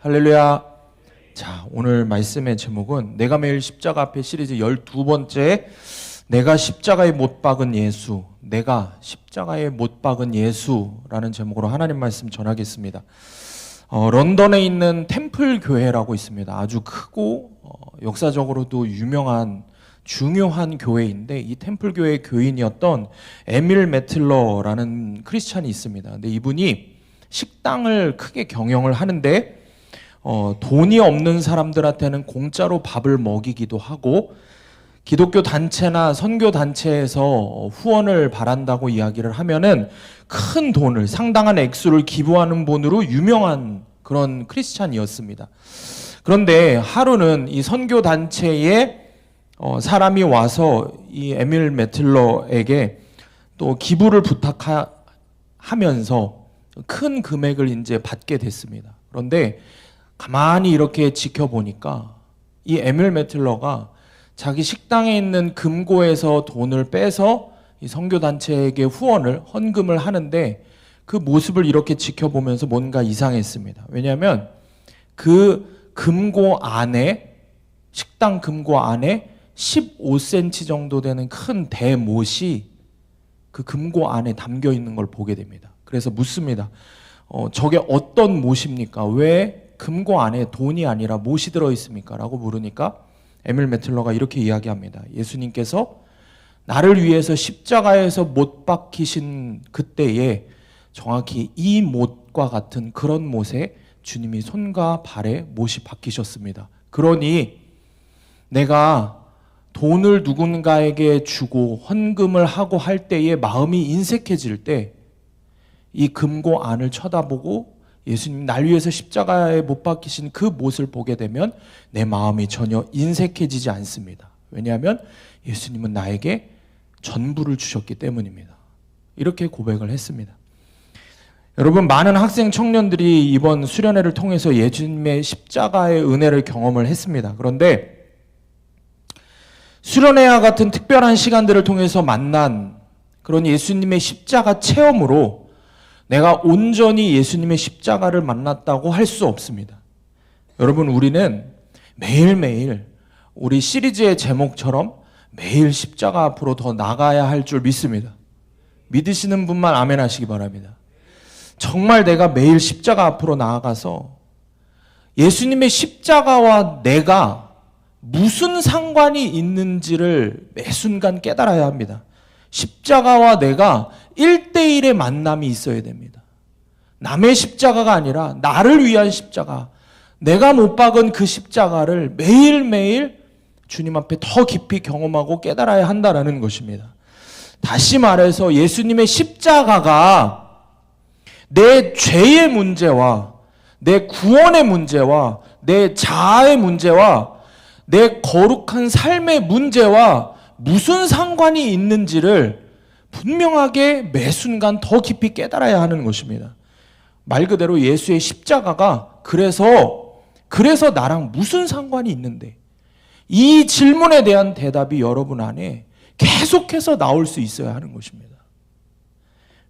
할렐루야. 자, 오늘 말씀의 제목은 내가 매일 십자가 앞에 시리즈 12번째 내가 십자가에 못 박은 예수, 내가 십자가에 못 박은 예수라는 제목으로 하나님 말씀 전하겠습니다. 런던에 있는 템플 교회라고 있습니다. 아주 크고 역사적으로도 유명한 중요한 교회인데, 이 템플 교회의 교인이었던 에밀 매틀러라는 크리스찬이 있습니다. 근데 이분이 식당을 크게 경영을 하는데 돈이 없는 사람들한테는 공짜로 밥을 먹이기도 하고, 기독교 단체나 선교 단체에서 후원을 바란다고 이야기를 하면은 큰 돈을, 상당한 액수를 기부하는 분으로 유명한 그런 크리스찬이었습니다. 그런데 하루는 이 선교 단체에 사람이 와서 이 에밀 매틀러에게 또 기부를 부탁하면서 큰 금액을 이제 받게 됐습니다. 그런데 가만히 이렇게 지켜보니까 이 에밀 매틀러가 자기 식당에 있는 금고에서 돈을 빼서 이 선교단체에게 헌금을 하는데, 그 모습을 이렇게 지켜보면서 뭔가 이상했습니다. 왜냐하면 그 금고 안에, 식당 금고 안에 15cm 정도 되는 큰 대못이 그 금고 안에 담겨 있는 걸 보게 됩니다. 그래서 묻습니다. 저게 어떤 못입니까? 왜 금고 안에 돈이 아니라 못이 들어있습니까? 라고 물으니까 에밀 매틀러가 이렇게 이야기합니다. 예수님께서 나를 위해서 십자가에서 못 박히신 그때에 정확히 이 못과 같은 그런 못에 주님이 손과 발에 못이 박히셨습니다. 그러니 내가 돈을 누군가에게 주고 헌금을 하고 할 때에 마음이 인색해질 때 이 금고 안을 쳐다보고 예수님 날 위해서 십자가에 못 박히신 그 못을 보게 되면 내 마음이 전혀 인색해지지 않습니다. 왜냐하면 예수님은 나에게 전부를 주셨기 때문입니다. 이렇게 고백을 했습니다. 여러분, 많은 학생 청년들이 이번 수련회를 통해서 예수님의 십자가의 은혜를 경험을 했습니다. 그런데 수련회와 같은 특별한 시간들을 통해서 만난 그런 예수님의 십자가 체험으로 내가 온전히 예수님의 십자가를 만났다고 할 수 없습니다. 여러분, 우리는 매일매일 우리 시리즈의 제목처럼 매일 십자가 앞으로 더 나가야 할 줄 믿습니다. 믿으시는 분만 아멘 하시기 바랍니다. 정말 내가 매일 십자가 앞으로 나아가서 예수님의 십자가와 내가 무슨 상관이 있는지를 매 순간 깨달아야 합니다. 십자가와 내가 1대1의 만남이 있어야 됩니다. 남의 십자가가 아니라 나를 위한 십자가, 내가 못 박은 그 십자가를 매일매일 주님 앞에 더 깊이 경험하고 깨달아야 한다는 것입니다. 다시 말해서 예수님의 십자가가 내 죄의 문제와 내 구원의 문제와 내 자아의 문제와 내 거룩한 삶의 문제와 무슨 상관이 있는지를 분명하게 매 순간 더 깊이 깨달아야 하는 것입니다. 말 그대로 예수의 십자가가 그래서 나랑 무슨 상관이 있는데, 이 질문에 대한 대답이 여러분 안에 계속해서 나올 수 있어야 하는 것입니다.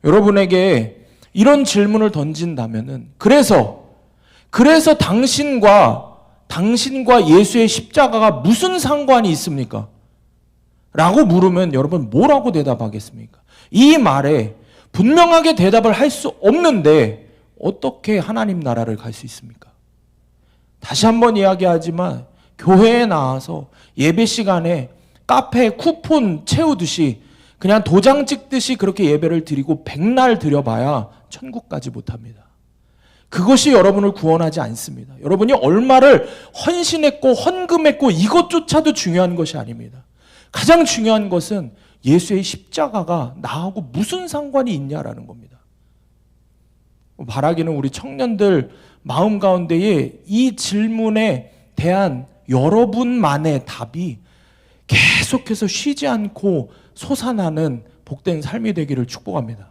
여러분에게 이런 질문을 던진다면은 그래서 당신과 예수의 십자가가 무슨 상관이 있습니까? 라고 물으면 여러분 뭐라고 대답하겠습니까? 이 말에 분명하게 대답을 할 수 없는데 어떻게 하나님 나라를 갈 수 있습니까? 다시 한번 이야기하지만 교회에 나와서 예배 시간에 카페 쿠폰 채우듯이 그냥 도장 찍듯이 그렇게 예배를 드리고 백날 드려봐야 천국까지 못합니다. 그것이 여러분을 구원하지 않습니다. 여러분이 얼마를 헌신했고 헌금했고 이것조차도 중요한 것이 아닙니다. 가장 중요한 것은 예수의 십자가가 나하고 무슨 상관이 있냐라는 겁니다. 바라기는 우리 청년들 마음 가운데에 이 질문에 대한 여러분만의 답이 계속해서 쉬지 않고 솟아나는 복된 삶이 되기를 축복합니다.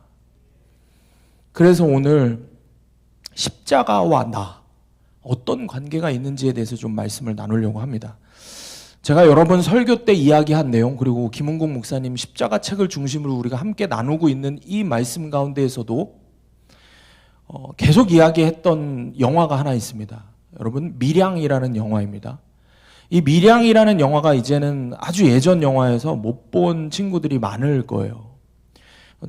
그래서 오늘 십자가와 나, 어떤 관계가 있는지에 대해서 좀 말씀을 나누려고 합니다. 제가 여러 번 설교 때 이야기한 내용, 그리고 김은국 목사님 십자가 책을 중심으로 우리가 함께 나누고 있는 이 말씀 가운데에서도 계속 이야기했던 영화가 하나 있습니다. 여러분, 밀양이라는 영화입니다. 이 밀양이라는 영화가 이제는 아주 예전 영화에서 못 본 친구들이 많을 거예요.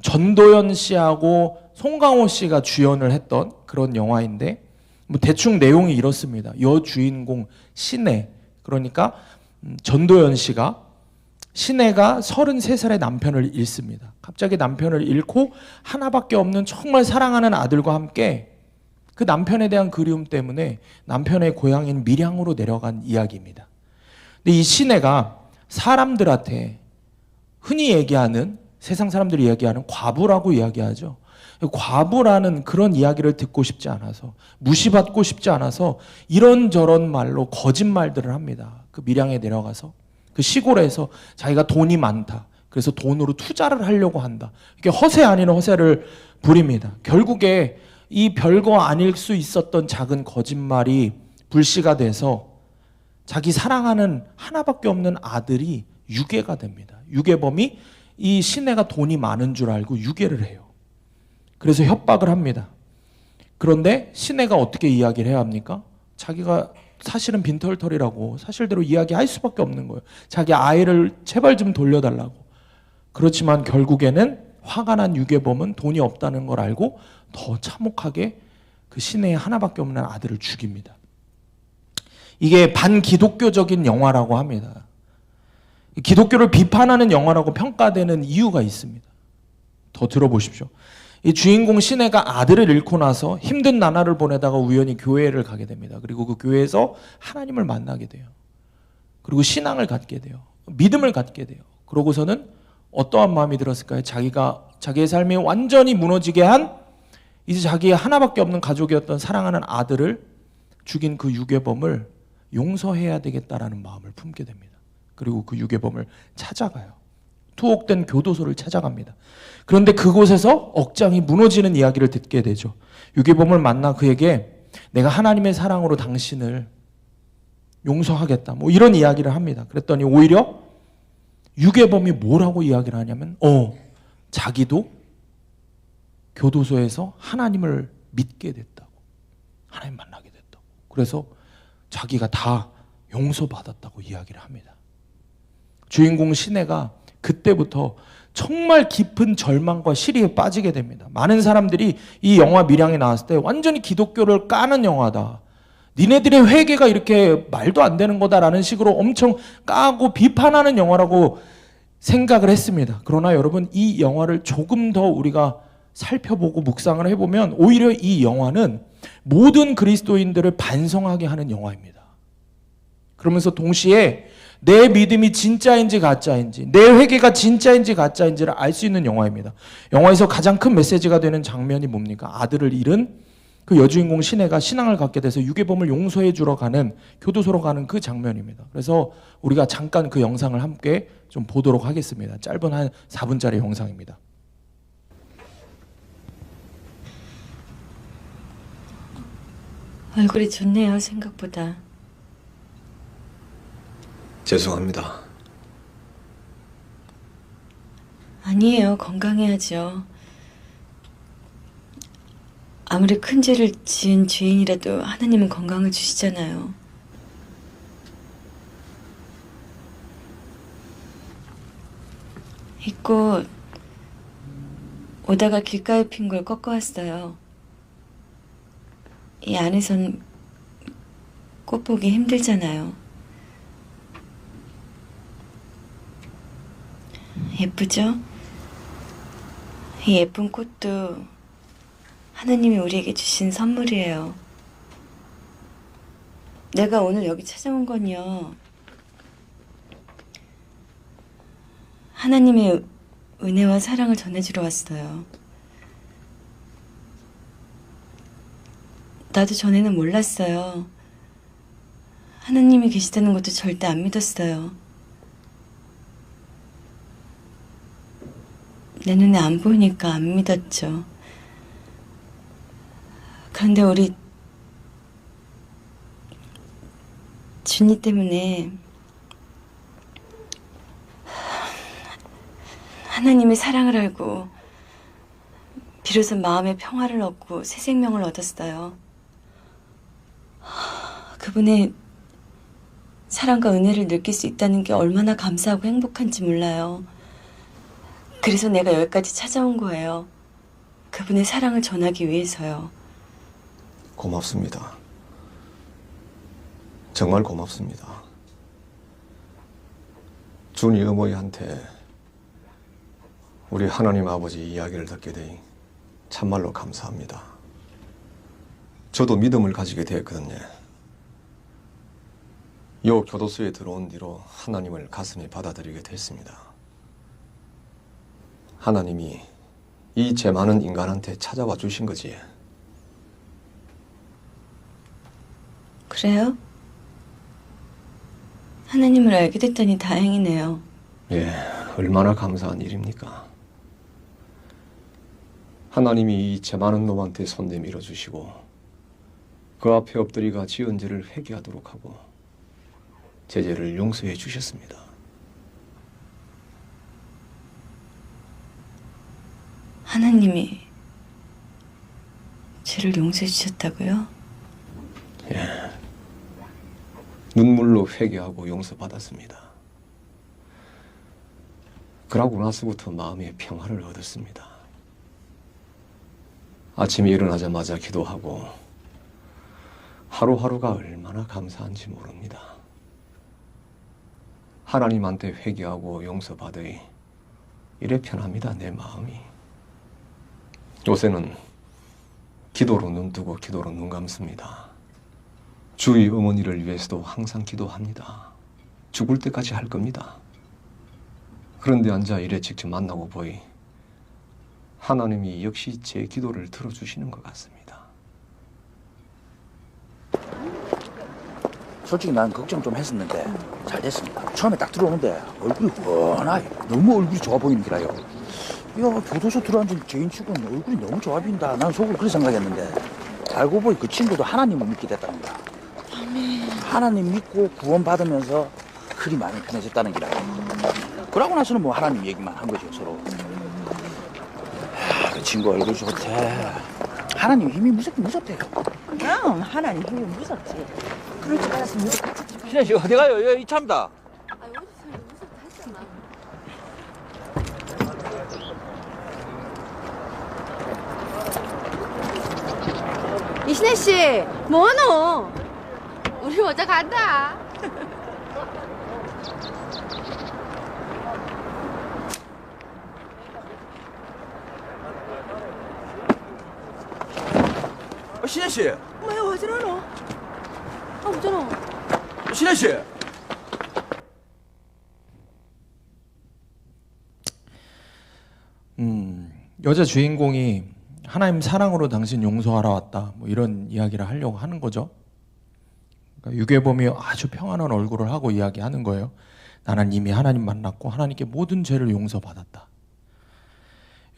전도연 씨하고 송강호 씨가 주연을 했던 그런 영화인데, 뭐 대충 내용이 이렇습니다. 여주인공 신혜, 그러니까 전도연 씨가, 신혜가 33살의 남편을 잃습니다. 갑자기 남편을 잃고 하나밖에 없는 정말 사랑하는 아들과 함께 그 남편에 대한 그리움 때문에 남편의 고향인 밀양으로 내려간 이야기입니다. 근데 이 신혜가 사람들한테 흔히 얘기하는, 세상 사람들이 얘기하는 과부라고 이야기하죠. 과부라는 그런 이야기를 듣고 싶지 않아서, 무시받고 싶지 않아서 이런저런 말로 거짓말들을 합니다. 그 밀양에 내려가서, 그 시골에서 자기가 돈이 많다, 그래서 돈으로 투자를 하려고 한다, 이렇게 허세 아닌 허세를 부립니다. 결국에 이 별거 아닐 수 있었던 작은 거짓말이 불씨가 돼서 자기 사랑하는 하나밖에 없는 아들이 유괴가 됩니다. 유괴범이 이 신혜가 돈이 많은 줄 알고 유괴를 해요. 그래서 협박을 합니다. 그런데 신혜가 어떻게 이야기를 해야 합니까? 자기가 사실은 빈털털이라고 사실대로 이야기할 수밖에 없는 거예요. 자기 아이를 제발 좀 돌려달라고. 그렇지만 결국에는 화가 난 유괴범은 돈이 없다는 걸 알고 더 참혹하게 그 신혜의 하나밖에 없는 아들을 죽입니다. 이게 반기독교적인 영화라고 합니다. 기독교를 비판하는 영화라고 평가되는 이유가 있습니다. 더 들어보십시오. 이 주인공 신혜가 아들을 잃고 나서 힘든 나날을 보내다가 우연히 교회를 가게 됩니다. 그리고 그 교회에서 하나님을 만나게 돼요. 그리고 신앙을 갖게 돼요. 믿음을 갖게 돼요. 그러고서는 어떠한 마음이 들었을까요? 자기의 삶이 완전히 무너지게 한, 이제 자기의 하나밖에 없는 가족이었던 사랑하는 아들을 죽인 그 유괴범을 용서해야 되겠다라는 마음을 품게 됩니다. 그리고 그 유괴범을 찾아가요. 투옥된 교도소를 찾아갑니다. 그런데 그곳에서 억장이 무너지는 이야기를 듣게 되죠. 유괴범을 만나 그에게 내가 하나님의 사랑으로 당신을 용서하겠다, 뭐 이런 이야기를 합니다. 그랬더니 오히려 유괴범이 뭐라고 이야기를 하냐면 자기도 교도소에서 하나님을 믿게 됐다고, 하나님 만나게 됐다고, 그래서 자기가 다 용서받았다고 이야기를 합니다. 주인공 신혜가 그때부터 정말 깊은 절망과 시리에 빠지게 됩니다. 많은 사람들이 이 영화 밀양에 나왔을 때 완전히 기독교를 까는 영화다, 니네들의 회개가 이렇게 말도 안 되는 거다라는 식으로 엄청 까고 비판하는 영화라고 생각을 했습니다. 그러나 여러분, 이 영화를 조금 더 우리가 살펴보고 묵상을 해보면 오히려 이 영화는 모든 그리스도인들을 반성하게 하는 영화입니다. 그러면서 동시에 내 믿음이 진짜인지 가짜인지, 내 회개가 진짜인지 가짜인지를 알 수 있는 영화입니다. 영화에서 가장 큰 메시지가 되는 장면이 뭡니까? 아들을 잃은 그 여주인공 신혜가 신앙을 갖게 돼서 유괴범을 용서해 주러 가는, 교도소로 가는 그 장면입니다. 그래서 우리가 잠깐 그 영상을 함께 좀 보도록 하겠습니다. 짧은 한 4분짜리 영상입니다. 얼굴이 좋네요, 생각보다. 죄송합니다. 아니에요, 건강해야죠. 아무리 큰 죄를 지은 죄인이라도 하나님은 건강을 주시잖아요. 이 꽃 오다가 길가에 핀 걸 꺾어왔어요. 이 안에선 꽃 보기 힘들잖아요. 예쁘죠? 이 예쁜 꽃도 하나님이 우리에게 주신 선물이에요. 내가 오늘 여기 찾아온 건요, 하나님의 은혜와 사랑을 전해주러 왔어요. 나도 전에는 몰랐어요. 하나님이 계시다는 것도 절대 안 믿었어요. 내 눈에 안 보이니까 안 믿었죠. 그런데 우리 준이 때문에 하나님의 사랑을 알고 비로소 마음의 평화를 얻고 새 생명을 얻었어요. 그분의 사랑과 은혜를 느낄 수 있다는 게 얼마나 감사하고 행복한지 몰라요. 그래서 내가 여기까지 찾아온 거예요. 그분의 사랑을 전하기 위해서요. 고맙습니다. 정말 고맙습니다. 준이 어머니한테 우리 하나님 아버지 이야기를 듣게 되니 참말로 감사합니다. 저도 믿음을 가지게 되었거든요. 요 교도소에 들어온 뒤로 하나님을 가슴에 받아들이게 됐습니다. 하나님이 이 죄 많은 인간한테 찾아와 주신 거지. 그래요? 하나님을 알게 됐다니 다행이네요. 예, 얼마나 감사한 일입니까? 하나님이 이 죄 많은 놈한테 손 내밀어 주시고 그 앞에 엎드리가 지은 죄를 회개하도록 하고 제 죄를 용서해 주셨습니다. 하나님이 죄를 용서해 주셨다고요? 예, 눈물로 회개하고 용서받았습니다. 그러고 나서부터 마음의 평화를 얻었습니다. 아침에 일어나자마자 기도하고 하루하루가 얼마나 감사한지 모릅니다. 하나님한테 회개하고 용서받으니 이래 편합니다, 내 마음이. 요새는 기도로 눈 뜨고 기도로 눈 감습니다. 주의 어머니를 위해서도 항상 기도합니다. 죽을 때까지 할 겁니다. 그런데 앉아 이래 직접 만나고 보니 하나님이 역시 제 기도를 들어주시는 것 같습니다. 솔직히 난 걱정 좀 했었는데 잘 됐습니다. 처음에 딱 들어오는데 얼굴이 뻔하게 너무 얼굴이 좋아 보이는 기라요. 야, 교도소 들어앉은 죄인축은 얼굴이 너무 좋아 보인다. 난 속으로 그렇게 생각했는데 알고 보니 그 친구도 하나님을 믿게 됐다는 거야. 하나님 믿고 구원받으면서 그리 마음이 편해졌다는 기라요. 그러고 나서는 뭐 하나님 얘기만 한 거죠, 서로. 그 친구 얼굴 좋대. 하나님 힘이 무섭대요. 그럼 하나님 힘이 무섭지. 그럴 줄 알았으면 우리 같이 좀. 신혜 씨 어디 가요? 여기 이차입니다. 이신혜 씨, 뭐노? 우리 먼저 간다. 신혜 씨, 뭐야 어지러노? 아, 어쩌노? 신혜 씨. 여자 주인공이 하나님 사랑으로 당신 용서하러 왔다, 뭐 이런 이야기를 하려고 하는 거죠. 그러니까 유괴범이 아주 평안한 얼굴을 하고 이야기하는 거예요. 나는 이미 하나님 만났고 하나님께 모든 죄를 용서받았다.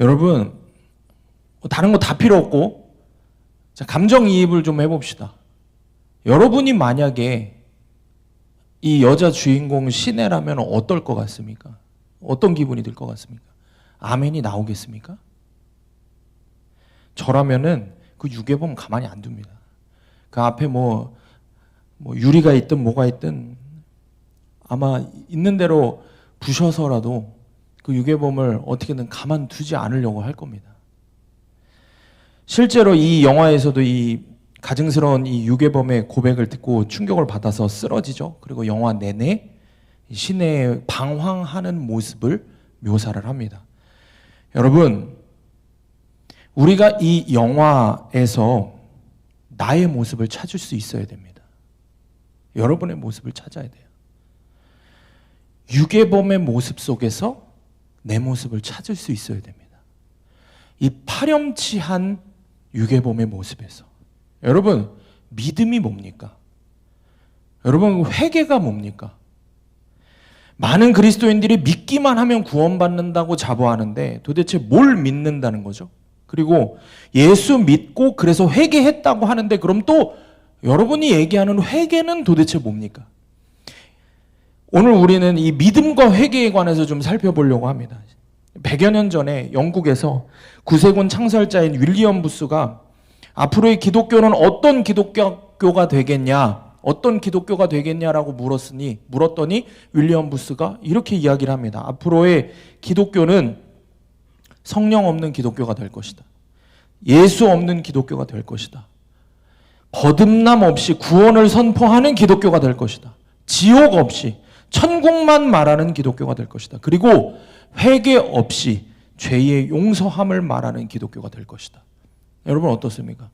여러분, 다른 거 다 필요 없고 자, 감정이입을 좀 해봅시다. 여러분이 만약에 이 여자 주인공 시내라면 어떨 것 같습니까? 어떤 기분이 들 것 같습니까? 아멘이 나오겠습니까? 저라면은 그 유괴범 가만히 안 둡니다. 그 앞에 뭐 유리가 있든 뭐가 있든 아마 있는 대로 부셔서라도 그 유괴범을 어떻게든 가만두지 않으려고 할 겁니다. 실제로 이 영화에서도 이 가증스러운 이 유괴범의 고백을 듣고 충격을 받아서 쓰러지죠. 그리고 영화 내내 시내에 방황하는 모습을 묘사를 합니다. 여러분, 우리가 이 영화에서 나의 모습을 찾을 수 있어야 됩니다. 여러분의 모습을 찾아야 돼요. 유괴범의 모습 속에서 내 모습을 찾을 수 있어야 됩니다. 이 파렴치한 유괴범의 모습에서. 여러분, 믿음이 뭡니까? 여러분, 회개가 뭡니까? 많은 그리스도인들이 믿기만 하면 구원받는다고 자부하는데 도대체 뭘 믿는다는 거죠? 그리고 예수 믿고 그래서 회개했다고 하는데 그럼 또 여러분이 얘기하는 회개는 도대체 뭡니까? 오늘 우리는 이 믿음과 회개에 관해서 좀 살펴보려고 합니다. 100여 년 전에 영국에서 구세군 창설자인 윌리엄 부스가 앞으로의 기독교는 어떤 기독교가 되겠냐, 어떤 기독교가 되겠냐라고 물었더니 윌리엄 부스가 이렇게 이야기를 합니다. 앞으로의 기독교는 성령 없는 기독교가 될 것이다. 예수 없는 기독교가 될 것이다. 거듭남 없이 구원을 선포하는 기독교가 될 것이다. 지옥 없이 천국만 말하는 기독교가 될 것이다. 그리고 회개 없이 죄의 용서함을 말하는 기독교가 될 것이다. 여러분 어떻습니까?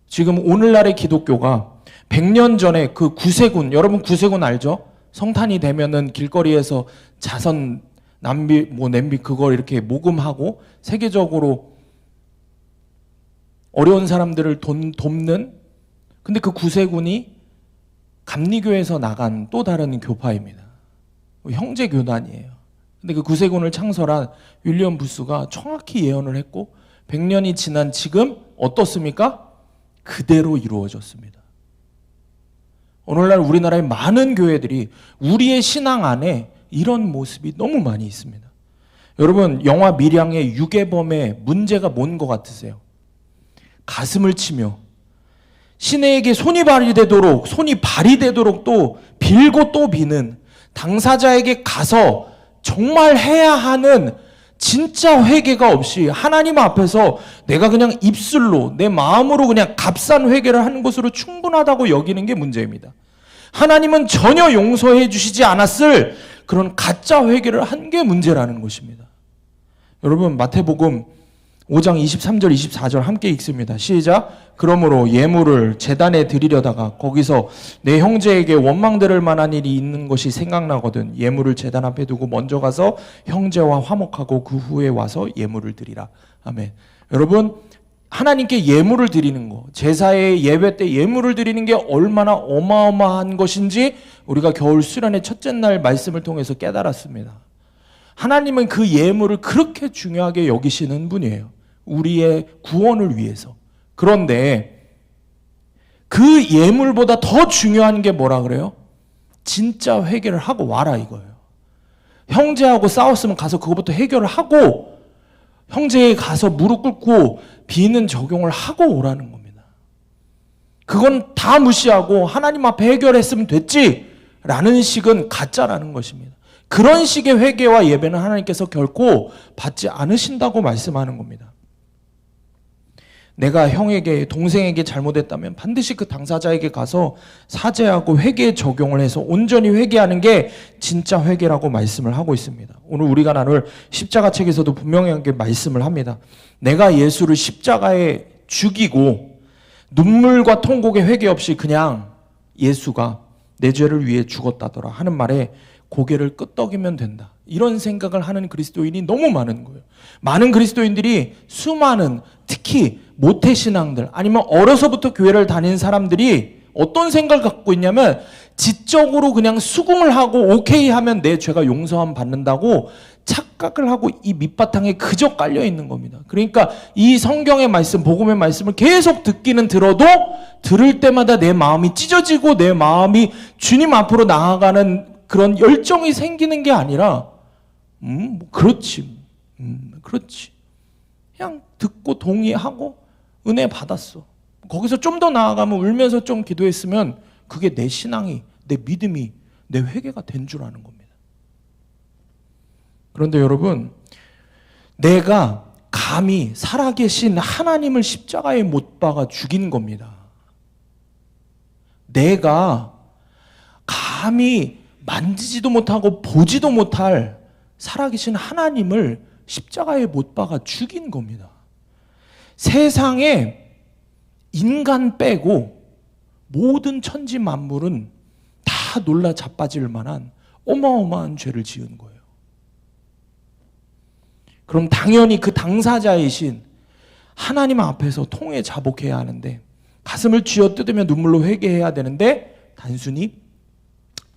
지금 오늘날의 기독교가 100년 전에 그 구세군, 여러분 구세군 알죠? 성탄이 되면은 길거리에서 자선 냄비 그걸 이렇게 모금하고 세계적으로 어려운 사람들을 돕는, 근데 그 구세군이 감리교에서 나간 또 다른 교파입니다. 형제 교단이에요. 근데 그 구세군을 창설한 윌리엄 부스가 정확히 예언을 했고 100년이 지난 지금 어떻습니까? 그대로 이루어졌습니다. 오늘날 우리나라의 많은 교회들이 우리의 신앙 안에 이런 모습이 너무 많이 있습니다. 여러분 영화 밀양의 유괴범의 문제가 뭔 것 같으세요? 가슴을 치며 신에게 손이 발이되도록 또 빌고 또 비는, 당사자에게 가서 정말 해야 하는 진짜 회개가 없이 하나님 앞에서 내가 그냥 입술로 내 마음으로 그냥 값싼 회개를 하는 것으로 충분하다고 여기는 게 문제입니다. 하나님은 전혀 용서해 주시지 않았을 그런 가짜 회개를 한 게 문제라는 것입니다. 여러분 마태복음 5장 23절 24절 함께 읽습니다. 시작. 그러므로 예물을 제단에 드리려다가 거기서 내 형제에게 원망들을 만한 일이 있는 것이 생각나거든 예물을 제단 앞에 두고 먼저 가서 형제와 화목하고 그 후에 와서 예물을 드리라. 아멘. 여러분 하나님께 예물을 드리는 거, 제사의 예배 때 예물을 드리는 게 얼마나 어마어마한 것인지 우리가 겨울 수련의 첫째 날 말씀을 통해서 깨달았습니다. 하나님은 그 예물을 그렇게 중요하게 여기시는 분이에요. 우리의 구원을 위해서. 그런데 그 예물보다 더 중요한 게 뭐라 그래요? 진짜 회개를 하고 와라 이거예요. 형제하고 싸웠으면 가서 그것부터 해결을 하고 형제에 가서 무릎 꿇고 비는 적용을 하고 오라는 겁니다. 그건 다 무시하고 하나님 앞에 해결했으면 됐지라는 식은 가짜라는 것입니다. 그런 식의 회개와 예배는 하나님께서 결코 받지 않으신다고 말씀하는 겁니다. 내가 형에게 동생에게 잘못했다면 반드시 그 당사자에게 가서 사죄하고 회개 적용을 해서 온전히 회개하는 게 진짜 회개라고 말씀을 하고 있습니다. 오늘 우리가 나눌 십자가 책에서도 분명하게 말씀을 합니다. 내가 예수를 십자가에 죽이고 눈물과 통곡의 회개 없이 그냥 예수가 내 죄를 위해 죽었다더라 하는 말에 고개를 끄덕이면 된다. 이런 생각을 하는 그리스도인이 너무 많은 거예요. 많은 그리스도인들이 수많은 특히 모태신앙들 아니면 어려서부터 교회를 다닌 사람들이 어떤 생각을 갖고 있냐면 지적으로 그냥 수긍을 하고 오케이 하면 내 죄가 용서함 받는다고 착각을 하고 이 밑바탕에 그저 깔려 있는 겁니다. 그러니까 이 성경의 말씀, 복음의 말씀을 계속 듣기는 들어도 들을 때마다 내 마음이 찢어지고 내 마음이 주님 앞으로 나아가는 그런 열정이 생기는 게 아니라 그렇지. 그냥 듣고 동의하고 은혜 받았어. 거기서 좀 더 나아가면 울면서 좀 기도했으면 그게 내 신앙이, 내 믿음이, 내 회개가 된 줄 아는 겁니다. 그런데 여러분, 내가 감히 살아계신 하나님을 십자가에 못 박아 죽인 겁니다. 내가 감히 만지지도 못하고 보지도 못할 살아계신 하나님을 십자가에 못 박아 죽인 겁니다. 세상에 인간 빼고 모든 천지 만물은 다 놀라 자빠질 만한 어마어마한 죄를 지은 거예요. 그럼 당연히 그 당사자이신 하나님 앞에서 통해 자복해야 하는데 가슴을 쥐어뜯으며 눈물로 회개해야 되는데 단순히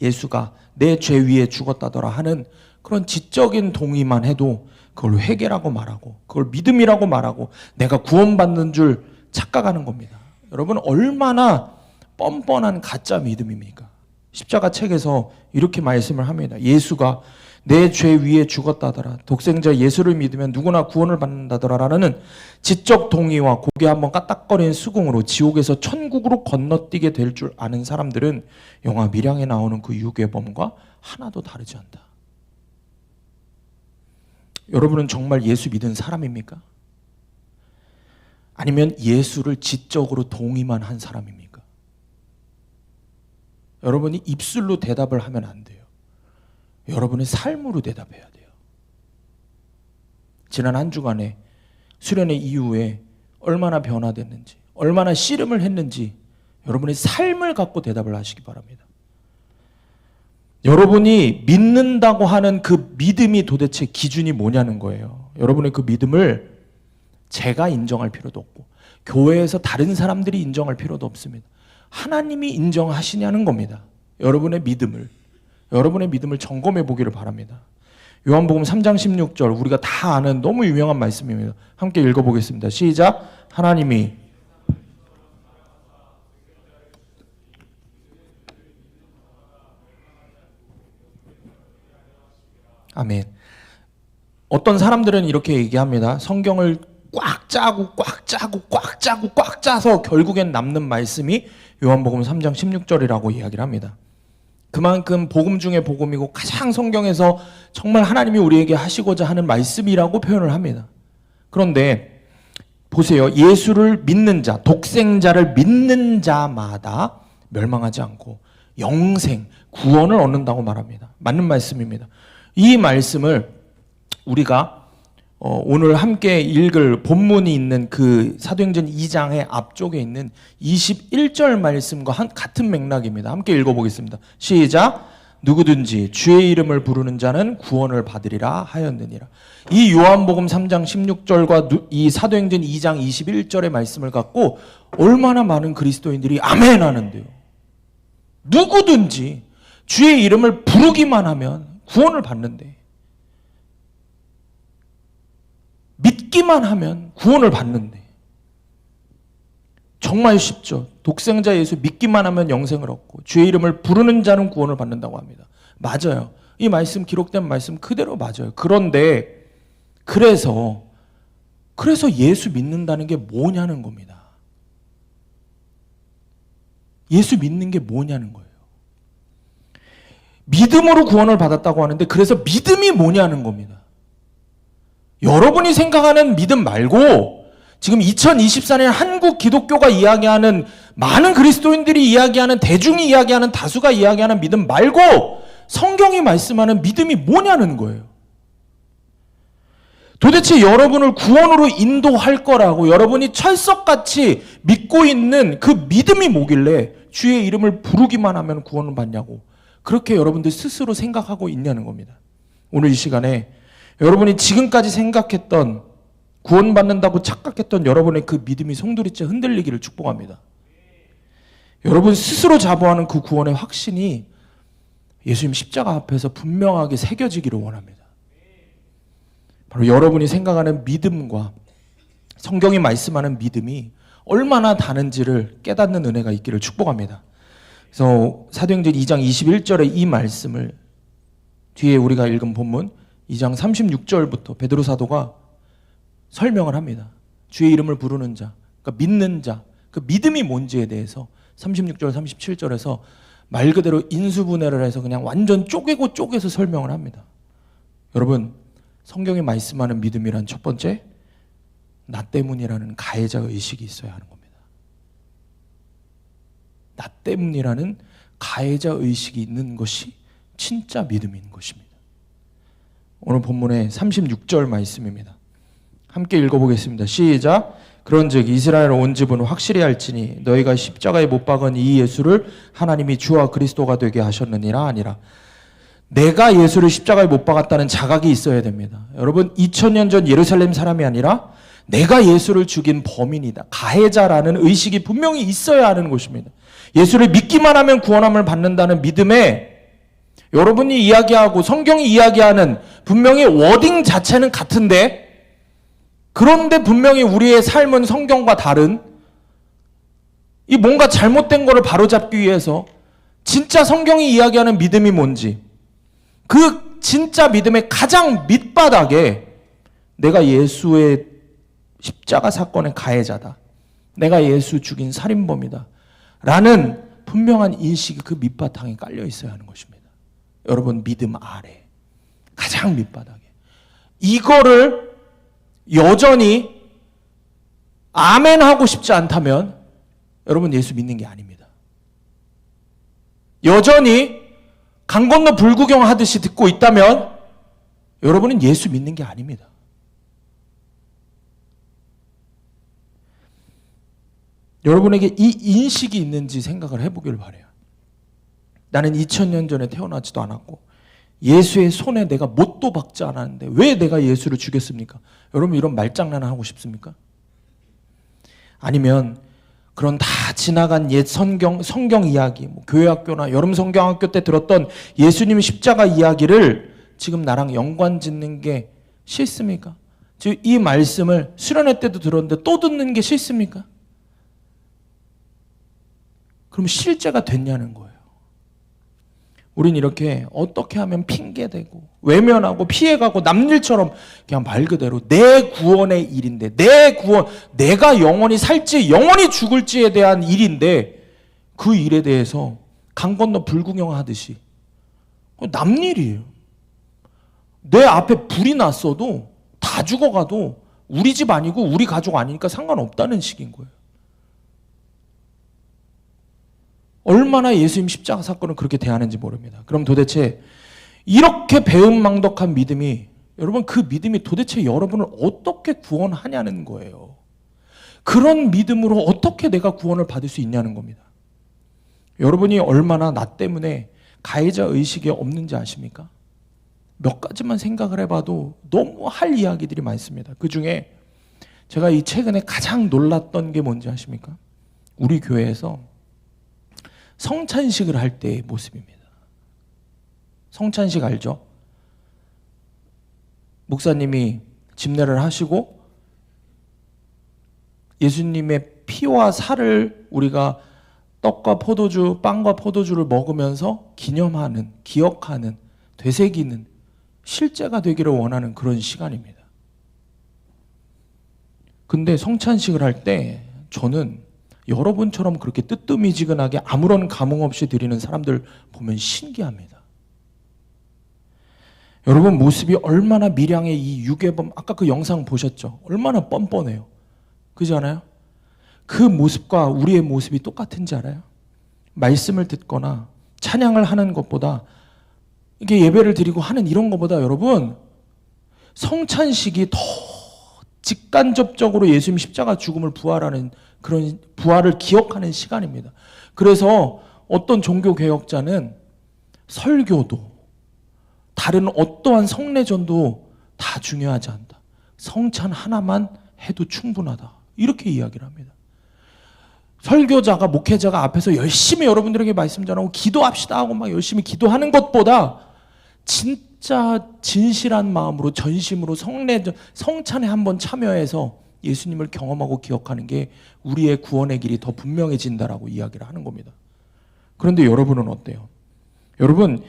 예수가 내 죄 위에 죽었다더라 하는 그런 지적인 동의만 해도 그걸 회개라고 말하고 그걸 믿음이라고 말하고 내가 구원받는 줄 착각하는 겁니다. 여러분 얼마나 뻔뻔한 가짜 믿음입니까? 십자가 책에서 이렇게 말씀을 합니다. 예수가 내 죄 위에 죽었다더라. 독생자 예수를 믿으면 누구나 구원을 받는다더라라는 지적 동의와 고개 한번 까딱거리는 수긍으로 지옥에서 천국으로 건너뛰게 될 줄 아는 사람들은 영화 밀양에 나오는 그 유괴범과 하나도 다르지 않다. 여러분은 정말 예수 믿은 사람입니까? 아니면 예수를 지적으로 동의만 한 사람입니까? 여러분이 입술로 대답을 하면 안 돼요. 여러분의 삶으로 대답해야 돼요. 지난 한 주간에 수련회 이후에 얼마나 변화됐는지, 얼마나 씨름을 했는지 여러분의 삶을 갖고 대답을 하시기 바랍니다. 여러분이 믿는다고 하는 그 믿음이 도대체 기준이 뭐냐는 거예요. 여러분의 그 믿음을 제가 인정할 필요도 없고 교회에서 다른 사람들이 인정할 필요도 없습니다. 하나님이 인정하시냐는 겁니다. 여러분의 믿음을 점검해 보기를 바랍니다. 요한복음 3장 16절 우리가 다 아는 너무 유명한 말씀입니다. 함께 읽어보겠습니다. 시작. 하나님이 아멘. 어떤 사람들은 이렇게 얘기합니다. 성경을 꽉 짜서 결국엔 남는 말씀이 요한복음 3장 16절이라고 이야기를 합니다. 그만큼 복음 중에 복음이고 가장 성경에서 정말 하나님이 우리에게 하시고자 하는 말씀이라고 표현을 합니다. 그런데 보세요. 예수를 믿는 자, 독생자를 믿는 자마다 멸망하지 않고 영생, 구원을 얻는다고 말합니다. 맞는 말씀입니다. 이 말씀을 우리가 오늘 함께 읽을 본문이 있는 그 사도행전 2장의 앞쪽에 있는 21절 말씀과 같은 맥락입니다. 함께 읽어보겠습니다. 시작. 누구든지 주의 이름을 부르는 자는 구원을 받으리라 하였느니라. 이 요한복음 3장 16절과 이 사도행전 2장 21절의 말씀을 갖고 얼마나 많은 그리스도인들이 아멘 하는데요. 누구든지 주의 이름을 부르기만 하면 구원을 받는데, 믿기만 하면 구원을 받는데, 정말 쉽죠. 독생자 예수 믿기만 하면 영생을 얻고 주의 이름을 부르는 자는 구원을 받는다고 합니다. 맞아요. 이 말씀, 기록된 말씀 그대로 맞아요. 그런데 그래서 예수 믿는다는 게 뭐냐는 겁니다. 예수 믿는 게 뭐냐는 거예요. 믿음으로 구원을 받았다고 하는데 그래서 믿음이 뭐냐는 겁니다. 여러분이 생각하는 믿음 말고 지금 2024년 한국 기독교가 이야기하는, 많은 그리스도인들이 이야기하는, 대중이 이야기하는, 다수가 이야기하는 믿음 말고 성경이 말씀하는 믿음이 뭐냐는 거예요. 도대체 여러분을 구원으로 인도할 거라고 여러분이 철석같이 믿고 있는 그 믿음이 뭐길래 주의 이름을 부르기만 하면 구원을 받냐고 그렇게 여러분들 스스로 생각하고 있냐는 겁니다. 오늘 이 시간에 여러분이 지금까지 생각했던, 구원받는다고 착각했던 여러분의 그 믿음이 송두리째 흔들리기를 축복합니다. 여러분 스스로 자부하는 그 구원의 확신이 예수님 십자가 앞에서 분명하게 새겨지기를 원합니다. 바로 여러분이 생각하는 믿음과 성경이 말씀하는 믿음이 얼마나 다른지를 깨닫는 은혜가 있기를 축복합니다. 그래서 사도행전 2장 21절의 이 말씀을 뒤에 우리가 읽은 본문 2장 36절부터 베드로 사도가 설명을 합니다. 주의 이름을 부르는 자, 그러니까 믿는 자, 그 믿음이 뭔지에 대해서 36절, 37절에서 말 그대로 인수분해를 해서 그냥 완전 쪼개서 설명을 합니다. 여러분, 성경이 말씀하는 믿음이란 첫 번째, 나 때문이라는 가해자 의식이 있어야 하는 겁니다. 나 때문이라는 가해자 의식이 있는 것이 진짜 믿음인 것입니다. 오늘 본문의 36절 말씀입니다. 함께 읽어보겠습니다. 시작. 그런즉 이스라엘 온 집은 확실히 알지니 너희가 십자가에 못 박은 이 예수를 하나님이 주와 그리스도가 되게 하셨느니라 아니라. 내가 예수를 십자가에 못 박았다는 자각이 있어야 됩니다. 여러분 2000년 전 예루살렘 사람이 아니라 내가 예수를 죽인 범인이다, 가해자라는 의식이 분명히 있어야 하는 것입니다. 예수를 믿기만 하면 구원함을 받는다는 믿음에 여러분이 이야기하고 성경이 이야기하는 분명히 워딩 자체는 같은데, 그런데 분명히 우리의 삶은 성경과 다른, 이 뭔가 잘못된 거를 바로잡기 위해서 진짜 성경이 이야기하는 믿음이 뭔지, 그 진짜 믿음의 가장 밑바닥에 내가 예수의 십자가 사건의 가해자다. 내가 예수 죽인 살인범이다. 라는 분명한 인식이 그 밑바탕에 깔려 있어야 하는 것입니다. 여러분, 믿음 아래. 가장 밑바닥에. 이거를 여전히 아멘 하고 싶지 않다면 여러분 예수 믿는 게 아닙니다. 여전히 강 건너 불구경 하듯이 듣고 있다면 여러분은 예수 믿는 게 아닙니다. 여러분에게 이 인식이 있는지 생각을 해보길 바라요. 나는 2000년 전에 태어나지도 않았고 예수의 손에 내가 못도 박지 않았는데 왜 내가 예수를 죽였습니까? 여러분 이런 말장난을 하고 싶습니까? 아니면 그런 다 지나간 옛 성경 이야기, 교회학교나 여름 성경학교 때 들었던 예수님 십자가 이야기를 지금 나랑 연관 짓는 게 싫습니까? 즉 이 말씀을 수련회 때도 들었는데 또 듣는 게 싫습니까? 그럼 실제가 됐냐는 거예요. 우린 이렇게 어떻게 하면 핑계대고 외면하고 피해가고 남일처럼 그냥 말 그대로 내 구원의 일인데 내 구원, 내가 영원히 살지 영원히 죽을지에 대한 일인데 그 일에 대해서 강 건너 불구경하듯이 남일이에요. 내 앞에 불이 났어도 다 죽어가도 우리 집 아니고 우리 가족 아니니까 상관없다는 식인 거예요. 얼마나 예수님 십자가 사건을 그렇게 대하는지 모릅니다. 그럼 도대체 이렇게 배은망덕한 믿음이, 여러분 그 믿음이 도대체 여러분을 어떻게 구원하냐는 거예요. 그런 믿음으로 어떻게 내가 구원을 받을 수 있냐는 겁니다. 여러분이 얼마나 나 때문에 가해자 의식이 없는지 아십니까? 몇 가지만 생각을 해봐도 너무 할 이야기들이 많습니다. 그 중에 제가 이 최근에 가장 놀랐던 게 뭔지 아십니까? 우리 교회에서 성찬식을 할 때의 모습입니다. 성찬식 알죠? 목사님이 집례를 하시고 예수님의 피와 살을 우리가 떡과 포도주, 빵과 포도주를 먹으면서 기념하는, 기억하는, 되새기는 실제가 되기를 원하는 그런 시간입니다. 근데 성찬식을 할 때 저는 여러분처럼 그렇게 뜨뜨미지근하게 아무런 감흥 없이 드리는 사람들 보면 신기합니다. 여러분 모습이 얼마나 미량의 이 유괴범, 아까 그 영상 보셨죠? 얼마나 뻔뻔해요. 그렇지 않아요? 그 모습과 우리의 모습이 똑같은지 알아요? 말씀을 듣거나 찬양을 하는 것보다 이게 예배를 드리고 하는 이런 것보다 여러분 성찬식이 더 직간접적으로 예수님 십자가 죽음을 부활하는 그런 부활을 기억하는 시간입니다. 그래서 어떤 종교개혁자는 설교도 다른 어떠한 성례전도 다 중요하지 않다. 성찬 하나만 해도 충분하다. 이렇게 이야기를 합니다. 설교자가, 목회자가 앞에서 열심히 여러분들에게 말씀 전하고 기도합시다 하고 막 열심히 기도하는 것보다 진짜 진실한 마음으로 전심으로 성례전, 성찬에 한번 참여해서 예수님을 경험하고 기억하는 게 우리의 구원의 길이 더 분명해진다라고 이야기를 하는 겁니다. 그런데 여러분은 어때요? 여러분,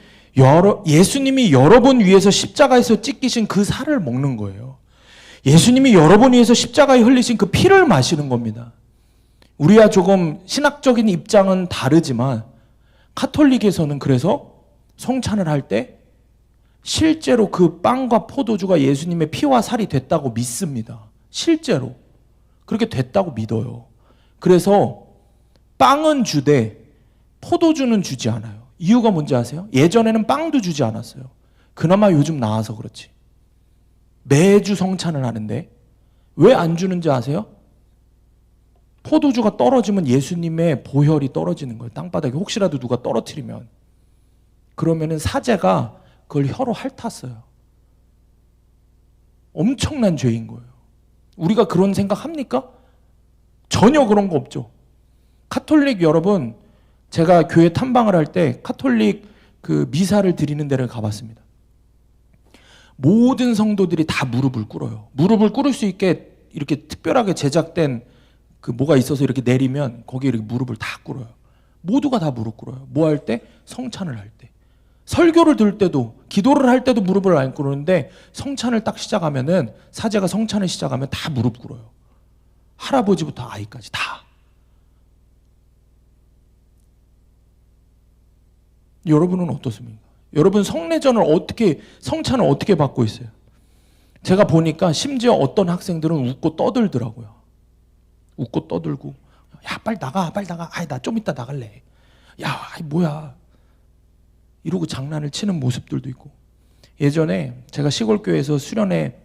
예수님이 여러분 위해서 십자가에서 찢기신 그 살을 먹는 거예요. 예수님이 여러분 위해서 십자가에 흘리신 그 피를 마시는 겁니다. 우리와 조금 신학적인 입장은 다르지만 카톨릭에서는 그래서 성찬을 할 때 실제로 그 빵과 포도주가 예수님의 피와 살이 됐다고 믿습니다. 실제로 그렇게 됐다고 믿어요. 그래서 빵은 주되 포도주는 주지 않아요. 이유가 뭔지 아세요? 예전에는 빵도 주지 않았어요. 그나마 요즘 나와서 그렇지. 매주 성찬을 하는데 왜 안 주는지 아세요? 포도주가 떨어지면 예수님의 보혈이 떨어지는 거예요. 땅바닥에 혹시라도 누가 떨어뜨리면. 그러면은 사제가 그걸 혀로 핥았어요. 엄청난 죄인 거예요. 우리가 그런 생각 합니까? 전혀 그런 거 없죠. 카톨릭 여러분, 제가 교회 탐방을 할 때 카톨릭 그 미사를 드리는 데를 가봤습니다. 모든 성도들이 다 무릎을 꿇어요. 무릎을 꿇을 수 있게 이렇게 특별하게 제작된 그 뭐가 있어서 이렇게 내리면 거기에 이렇게 무릎을 다 꿇어요. 모두가 다 무릎 꿇어요. 뭐 할 때? 성찬을 할 때. 설교를 들을 때도, 기도를 할 때도 무릎을 안 꿇는데 성찬을 딱 시작하면은, 사제가 성찬을 시작하면 다 무릎 꿇어요. 할아버지부터 아이까지 다. 여러분은 어떻습니까? 여러분 성례전을 어떻게, 성찬을 어떻게 받고 있어요? 제가 보니까 심지어 어떤 학생들은 웃고 떠들더라고요. 웃고 떠들고, 야 빨리 나가, 빨리 나가. 아이 나 좀 이따 나갈래. 야 아이 뭐야. 이러고 장난을 치는 모습들도 있고. 예전에 제가 시골교회에서 수련회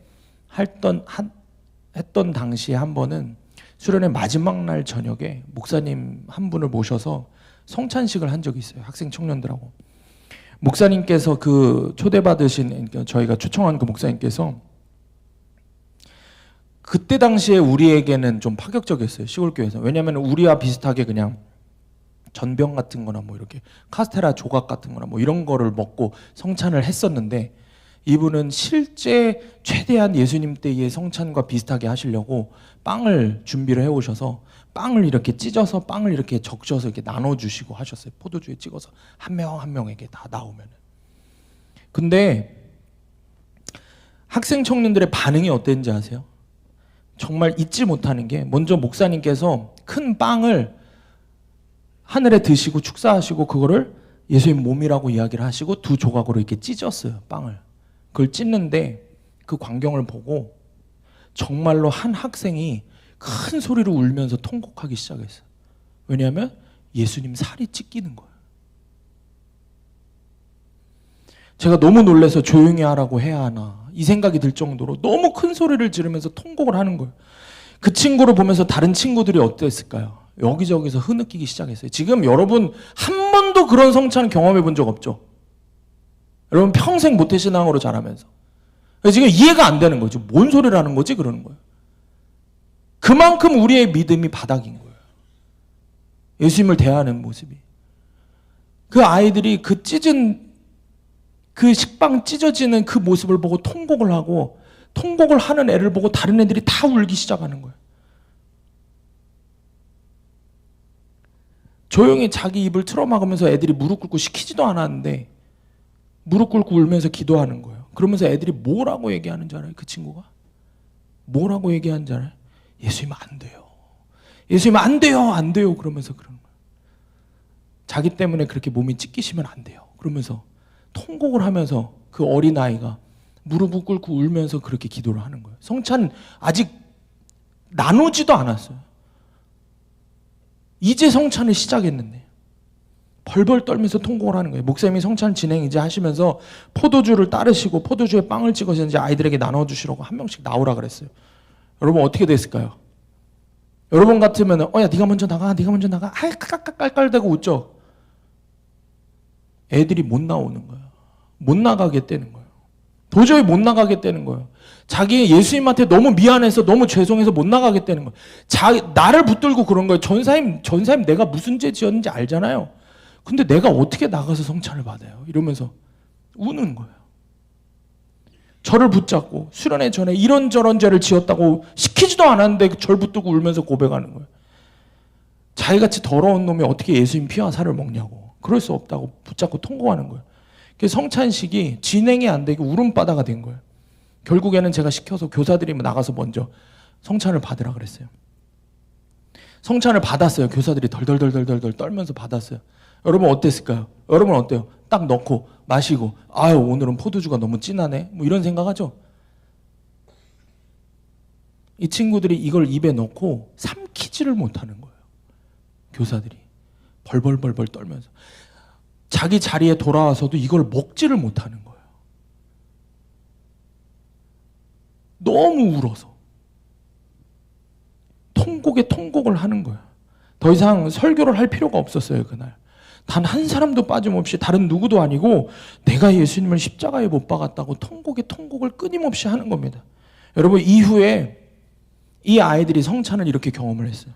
했던 당시에 한 번은 수련회 마지막 날 저녁에 목사님 한 분을 모셔서 성찬식을 한 적이 있어요. 학생 청년들하고. 목사님께서 그 초대받으신, 저희가 초청한 그 목사님께서 그때 당시에 우리에게는 좀 파격적이었어요. 시골교회에서. 왜냐하면 우리와 비슷하게 그냥 전병 같은 거나 뭐 이렇게 카스테라 조각 같은 거나 뭐 이런 거를 먹고 성찬을 했었는데, 이분은 실제 최대한 예수님 때의 성찬과 비슷하게 하시려고 빵을 준비를 해오셔서 빵을 이렇게 찢어서 빵을 이렇게 적셔서 이렇게 나눠주시고 하셨어요. 포도주에 찍어서 한 명 한 명에게 다 나오면은. 근데 학생 청년들의 반응이 어땠는지 아세요? 정말 잊지 못하는 게, 먼저 목사님께서 큰 빵을 하늘에 드시고 축사하시고 그거를 예수님 몸이라고 이야기를 하시고 두 조각으로 이렇게 찢었어요, 빵을. 그걸 찢는데 그 광경을 보고 정말로 한 학생이 큰 소리로 울면서 통곡하기 시작했어요. 왜냐하면 예수님 살이 찢기는 거예요. 제가 너무 놀라서 조용히 하라고 해야 하나 이 생각이 들 정도로 너무 큰 소리를 지르면서 통곡을 하는 거예요. 그 친구를 보면서 다른 친구들이 어땠을까요? 여기저기서 흐느끼기 시작했어요. 지금 여러분 한 번도 그런 성찬 경험해 본 적 없죠? 여러분 평생 모태신앙으로 자라면서 지금 이해가 안 되는 거죠. 뭔 소리를 하는 거지? 그러는 거예요. 그만큼 우리의 믿음이 바닥인 거예요. 예수님을 대하는 모습이. 그 아이들이 그 찢은, 그 식빵 찢어지는 그 모습을 보고 통곡을 하고, 통곡을 하는 애를 보고 다른 애들이 다 울기 시작하는 거예요. 조용히 자기 입을 틀어막으면서 애들이 무릎 꿇고 시키지도 않았는데 무릎 꿇고 울면서 기도하는 거예요. 그러면서 애들이 뭐라고 얘기하는 줄 알아요? 그 친구가? 뭐라고 얘기하는 줄 알아요? 예수님 안 돼요. 예수님 안 돼요. 안 돼요. 그러면서 그러는 거예요. 자기 때문에 그렇게 몸이 찢기시면 안 돼요. 그러면서 통곡을 하면서 그 어린아이가 무릎을 꿇고 울면서 그렇게 기도를 하는 거예요. 성찬 아직 나누지도 않았어요. 이제 성찬을 시작했는데 벌벌 떨면서 통곡을 하는 거예요. 목사님이 성찬 진행 이제 하시면서 포도주를 따르시고 포도주에 빵을 찍어서 이제 아이들에게 나눠주시라고 한 명씩 나오라 그랬어요. 여러분 어떻게 됐을까요? 여러분 같으면 야 네가 먼저 나가, 네가 먼저 나가, 아이 깔깔깔깔대고 웃죠. 애들이 못 나오는 거예요. 못 나가겠다는 거예요. 도저히 못 나가겠다는 거예요. 자기 예수님한테 너무 미안해서 너무 죄송해서 못 나가겠다는 거예요. 나를 붙들고 그런 거예요. 전사님 내가 무슨 죄 지었는지 알잖아요. 근데 내가 어떻게 나가서 성찬을 받아요? 이러면서 우는 거예요. 저를 붙잡고 수련회 전에 이런저런 죄를 지었다고 시키지도 않았는데 저를 붙들고 울면서 고백하는 거예요. 자기같이 더러운 놈이 어떻게 예수님 피와 살을 먹냐고. 그럴 수 없다고 붙잡고 통곡하는 거예요. 그래서 성찬식이 진행이 안 되고 울음바다가 된 거예요. 결국에는 제가 시켜서 교사들이 나가서 먼저 성찬을 받으라 그랬어요. 성찬을 받았어요. 교사들이 덜덜덜덜덜 떨면서 받았어요. 여러분 어땠을까요? 여러분 어때요? 딱 넣고 마시고 아유 오늘은 포도주가 너무 진하네 뭐 이런 생각하죠? 이 친구들이 이걸 입에 넣고 삼키지를 못하는 거예요. 교사들이 벌벌벌벌 떨면서 자기 자리에 돌아와서도 이걸 먹지를 못하는 거예요. 너무 울어서 통곡에 통곡을 하는 거예요. 더 이상 설교를 할 필요가 없었어요. 그날 단 한 사람도 빠짐없이 다른 누구도 아니고 내가 예수님을 십자가에 못 박았다고 통곡에 통곡을 끊임없이 하는 겁니다. 여러분 이후에 이 아이들이 성찬을 이렇게 경험을 했어요.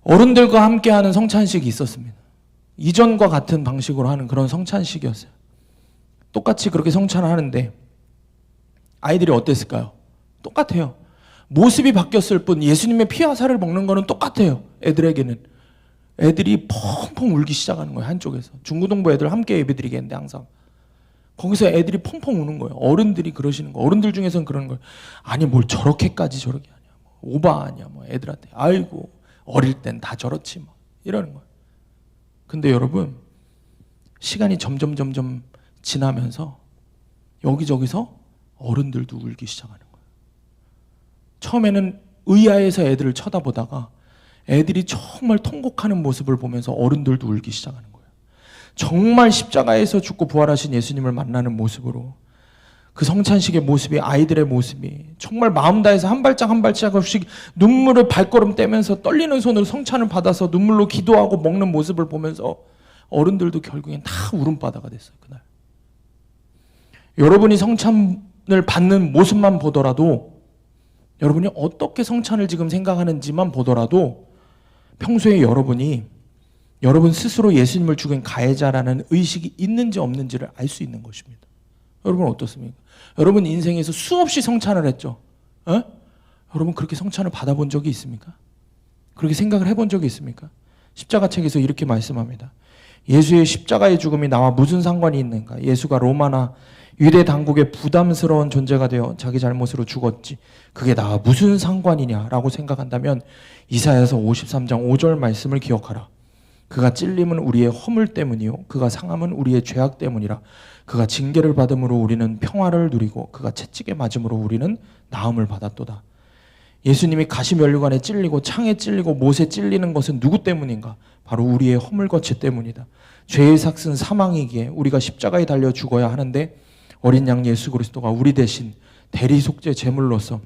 어른들과 함께하는 성찬식이 있었습니다. 이전과 같은 방식으로 하는 그런 성찬식이었어요. 똑같이 그렇게 성찬을 하는데 아이들이 어땠을까요? 똑같아요. 모습이 바뀌었을 뿐 예수님의 피와 살을 먹는 거는 똑같아요. 애들에게는. 애들이 펑펑 울기 시작하는 거예요. 한쪽에서. 중고등부 애들 함께 예배드리겠는데 항상. 거기서 애들이 펑펑 우는 거예요. 어른들이 그러시는 거예요. 어른들 중에서는 그러는 거예요. 아니 뭘 저렇게까지 저렇게 하냐. 오바 아니야. 애들한테. 아이고 어릴 땐 다 저렇지 뭐. 이러는 거예요. 근데 여러분 시간이 점점 지나면서 여기저기서 어른들도 울기 시작하는 거예요. 처음에는 의아해서 애들을 쳐다보다가 애들이 정말 통곡하는 모습을 보면서 어른들도 울기 시작하는 거예요. 정말 십자가에서 죽고 부활하신 예수님을 만나는 모습으로 그 성찬식의 모습이, 아이들의 모습이 정말 마음 다해서 한 발짝씩 눈물을 발걸음 떼면서 떨리는 손으로 성찬을 받아서 눈물로 기도하고 먹는 모습을 보면서 어른들도 결국엔 다 울음바다가 됐어요. 그날. 여러분이 성찬을 받는 모습만 보더라도, 여러분이 어떻게 성찬을 지금 생각하는지만 보더라도 평소에 여러분이 여러분 스스로 예수님을 죽인 가해자라는 의식이 있는지 없는지를 알 수 있는 것입니다. 여러분 어떻습니까? 여러분 인생에서 수없이 성찬을 했죠. 에? 여러분 그렇게 성찬을 받아본 적이 있습니까? 그렇게 생각을 해본 적이 있습니까? 십자가 책에서 이렇게 말씀합니다. 예수의 십자가의 죽음이 나와 무슨 상관이 있는가? 예수가 로마나 유대 당국의 부담스러운 존재가 되어 자기 잘못으로 죽었지. 그게 나와 무슨 상관이냐라고 생각한다면 이사야서 53장 5절 말씀을 기억하라. 그가 찔림은 우리의 허물 때문이요 그가 상함은 우리의 죄악 때문이라. 그가 징계를 받음으로 우리는 평화를 누리고 그가 채찍에 맞음으로 우리는 나음을 받았도다. 예수님이 가시면류관에 찔리고 창에 찔리고 못에 찔리는 것은 누구 때문인가? 바로 우리의 허물거치 때문이다. 죄의 삭은 사망이기에 우리가 십자가에 달려 죽어야 하는데 어린 양 예수 그리스도가 우리 대신 대리속죄 제물로서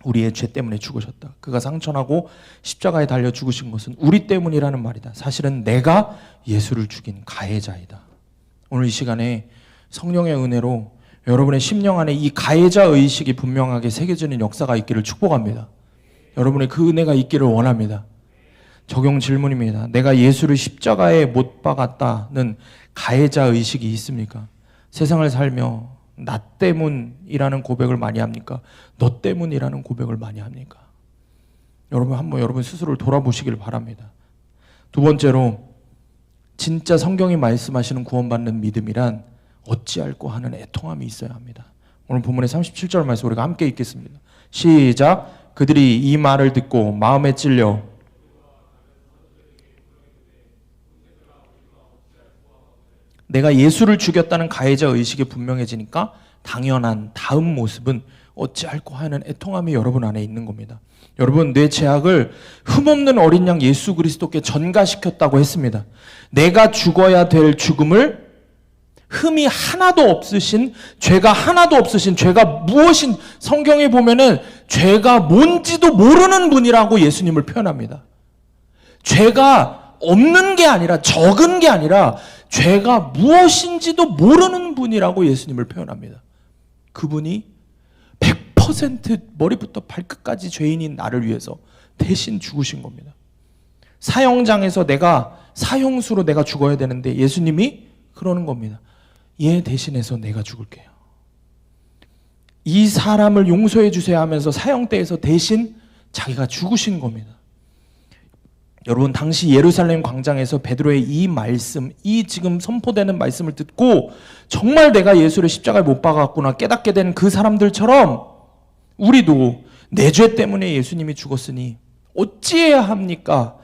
우리의 죄 때문에 죽으셨다. 그가 상천하고 십자가에 달려 죽으신 것은 우리 때문이라는 말이다. 사실은 내가 예수를 죽인 가해자이다. 오늘 이 시간에 성령의 은혜로 여러분의 심령 안에 이 가해자 의식이 분명하게 새겨지는 역사가 있기를 축복합니다. 여러분의 그 은혜가 있기를 원합니다. 적용 질문입니다. 내가 예수를 십자가에 못 박았다는 가해자 의식이 있습니까? 세상을 살며 나 때문이라는 고백을 많이 합니까? 너 때문이라는 고백을 많이 합니까? 여러분 한번 여러분 스스로를 돌아보시길 바랍니다. 두 번째로 진짜 성경이 말씀하시는 구원받는 믿음이란 어찌할꼬 하는 애통함이 있어야 합니다. 오늘 본문의 37절 말씀 우리가 함께 읽겠습니다. 시작. 그들이 이 말을 듣고 마음에 찔려 내가 예수를 죽였다는 가해자 의식이 분명해지니까 당연한 다음 모습은 어찌할꼬 하는 애통함이 여러분 안에 있는 겁니다. 여러분 내 죄악을 흠없는 어린 양 예수 그리스도께 전가시켰다고 했습니다. 내가 죽어야 될 죽음을 흠이 하나도 없으신, 죄가 하나도 없으신, 죄가 무엇인, 성경에 보면은 죄가 뭔지도 모르는 분이라고 예수님을 표현합니다. 죄가 없는 게 아니라, 적은 게 아니라 죄가 무엇인지도 모르는 분이라고 예수님을 표현합니다. 그분이 100% 머리부터 발끝까지 죄인인 나를 위해서 대신 죽으신 겁니다. 사형장에서 내가 사형수로 내가 죽어야 되는데 예수님이 그러는 겁니다. 얘 대신해서 내가 죽을게요. 이 사람을 용서해 주세요 하면서 사형대에서 대신 자기가 죽으신 겁니다. 여러분 당시 예루살렘 광장에서 베드로의 이 말씀, 이 지금 선포되는 말씀을 듣고 정말 내가 예수를 십자가에 못 박았구나 깨닫게 된 그 사람들처럼 우리도 내 죄 때문에 예수님이 죽었으니 어찌해야 합니까?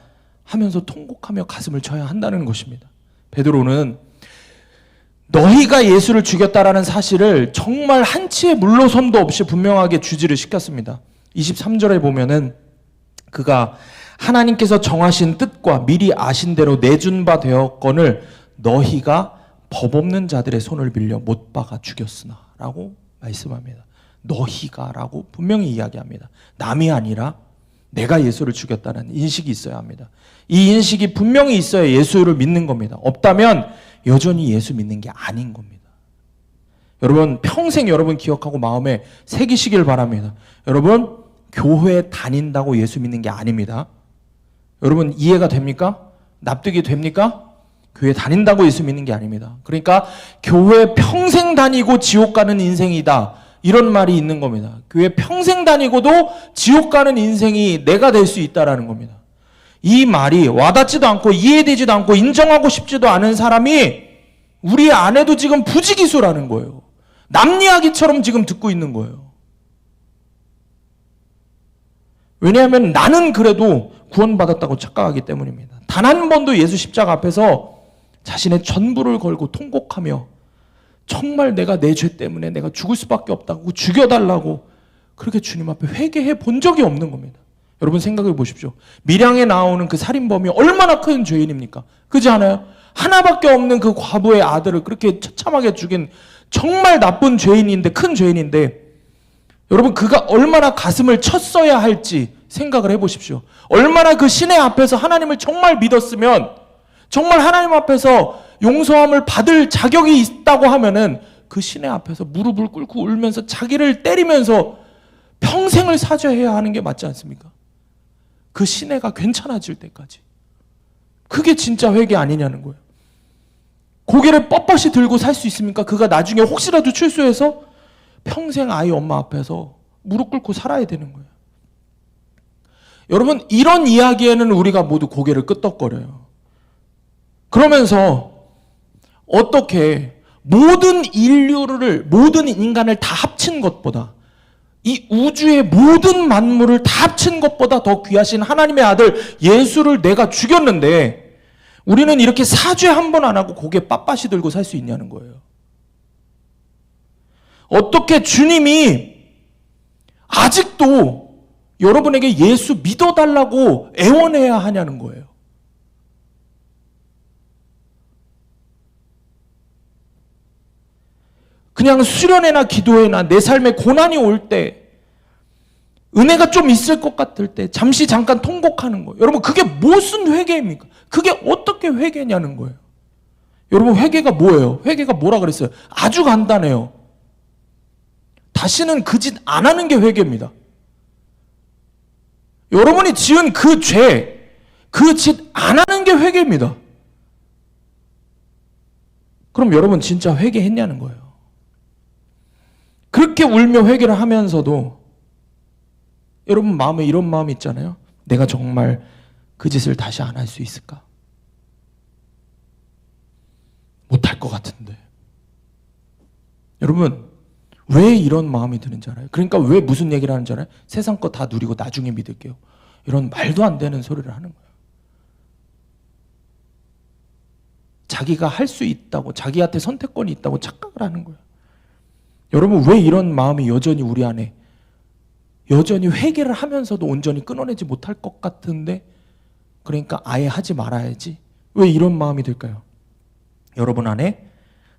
하면서 통곡하며 가슴을 쳐야 한다는 것입니다. 베드로는 너희가 예수를 죽였다라는 사실을 정말 한치의 물러섬도 없이 분명하게 주지를 시켰습니다. 23절에 보면은 그가 하나님께서 정하신 뜻과 미리 아신 대로 내준 바 되었거늘 너희가 법 없는 자들의 손을 빌려 못 박아 죽였으나 라고 말씀합니다. 너희가 라고 분명히 이야기합니다. 남이 아니라 내가 예수를 죽였다는 인식이 있어야 합니다. 이 인식이 분명히 있어야 예수를 믿는 겁니다. 없다면 여전히 예수 믿는 게 아닌 겁니다. 여러분 평생 여러분 기억하고 마음에 새기시길 바랍니다. 여러분 교회 다닌다고 예수 믿는 게 아닙니다. 여러분 이해가 됩니까? 납득이 됩니까? 교회 다닌다고 예수 믿는 게 아닙니다. 그러니까 교회 평생 다니고 지옥 가는 인생이다. 이런 말이 있는 겁니다. 교회 평생 다니고도 지옥 가는 인생이 내가 될 수 있다라는 겁니다. 이 말이 와닿지도 않고 이해되지도 않고 인정하고 싶지도 않은 사람이 우리 안에도 지금 부지기수라는 거예요. 남 이야기처럼 지금 듣고 있는 거예요. 왜냐하면 나는 그래도 구원받았다고 착각하기 때문입니다. 단 한 번도 예수 십자가 앞에서 자신의 전부를 걸고 통곡하며 정말 내가 내 죄 때문에 내가 죽을 수밖에 없다고 죽여달라고 그렇게 주님 앞에 회개해 본 적이 없는 겁니다. 여러분 생각해 보십시오. 밀양에 나오는 그 살인범이 얼마나 큰 죄인입니까? 그렇지 않아요? 하나밖에 없는 그 과부의 아들을 그렇게 처참하게 죽인 정말 나쁜 죄인인데, 큰 죄인인데, 여러분 그가 얼마나 가슴을 쳤어야 할지 생각을 해보십시오. 얼마나 그 신의 앞에서 하나님을 정말 믿었으면, 정말 하나님 앞에서 용서함을 받을 자격이 있다고 하면은 그 신의 앞에서 무릎을 꿇고 울면서 자기를 때리면서 평생을 사죄해야 하는 게 맞지 않습니까? 그 시내가 괜찮아질 때까지. 그게 진짜 회개 아니냐는 거예요. 고개를 뻣뻣이 들고 살 수 있습니까? 그가 나중에 혹시라도 출소해서 평생 아이 엄마 앞에서 무릎 꿇고 살아야 되는 거예요. 여러분 이런 이야기에는 우리가 모두 고개를 끄덕거려요. 그러면서 어떻게 모든 인류를, 모든 인간을 다 합친 것보다, 이 우주의 모든 만물을 다 합친 것보다 더 귀하신 하나님의 아들 예수를 내가 죽였는데 우리는 이렇게 사죄 한 번 안 하고 고개 빳빳이 들고 살 수 있냐는 거예요. 어떻게 주님이 아직도 여러분에게 예수 믿어달라고 애원해야 하냐는 거예요. 그냥 수련회나 기도회나 내 삶에 고난이 올 때, 은혜가 좀 있을 것 같을 때 잠시 잠깐 통곡하는 거예요. 여러분 그게 무슨 회개입니까? 그게 어떻게 회개냐는 거예요. 여러분 회개가 뭐예요? 회개가 뭐라 그랬어요? 아주 간단해요. 다시는 그 짓 안 하는 게 회개입니다. 여러분이 지은 그 죄, 그 짓 안 하는 게 회개입니다. 그럼 여러분 진짜 회개했냐는 거예요. 그렇게 울며 회개를 하면서도 여러분 마음에 이런 마음이 있잖아요. 내가 정말 그 짓을 다시 안 할 수 있을까? 못할 것 같은데. 여러분 왜 이런 마음이 드는지 알아요? 그러니까 왜 무슨 얘기를 하는지 알아요? 세상 거 다 누리고 나중에 믿을게요. 이런 말도 안 되는 소리를 하는 거예요. 자기가 할 수 있다고, 자기한테 선택권이 있다고 착각을 하는 거예요. 여러분 왜 이런 마음이 여전히 우리 안에, 여전히 회개를 하면서도 온전히 끊어내지 못할 것 같은데, 그러니까 아예 하지 말아야지, 왜 이런 마음이 들까요? 여러분 안에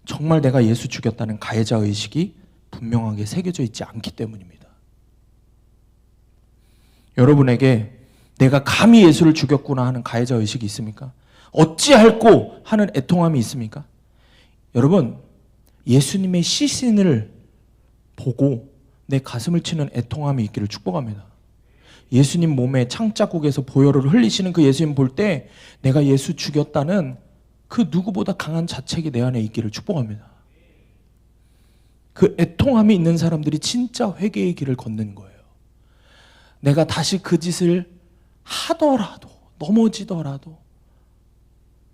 정말 내가 예수 죽였다는 가해자 의식이 분명하게 새겨져 있지 않기 때문입니다. 여러분에게 내가 감히 예수를 죽였구나 하는 가해자 의식이 있습니까? 어찌할꼬 하는 애통함이 있습니까? 여러분 예수님의 시신을 보고 내 가슴을 치는 애통함이 있기를 축복합니다. 예수님 몸에 창자국에서 보혈을 흘리시는 그 예수님 볼 때 내가 예수 죽였다는 그 누구보다 강한 자책이 내 안에 있기를 축복합니다. 그 애통함이 있는 사람들이 진짜 회개의 길을 걷는 거예요. 내가 다시 그 짓을 하더라도, 넘어지더라도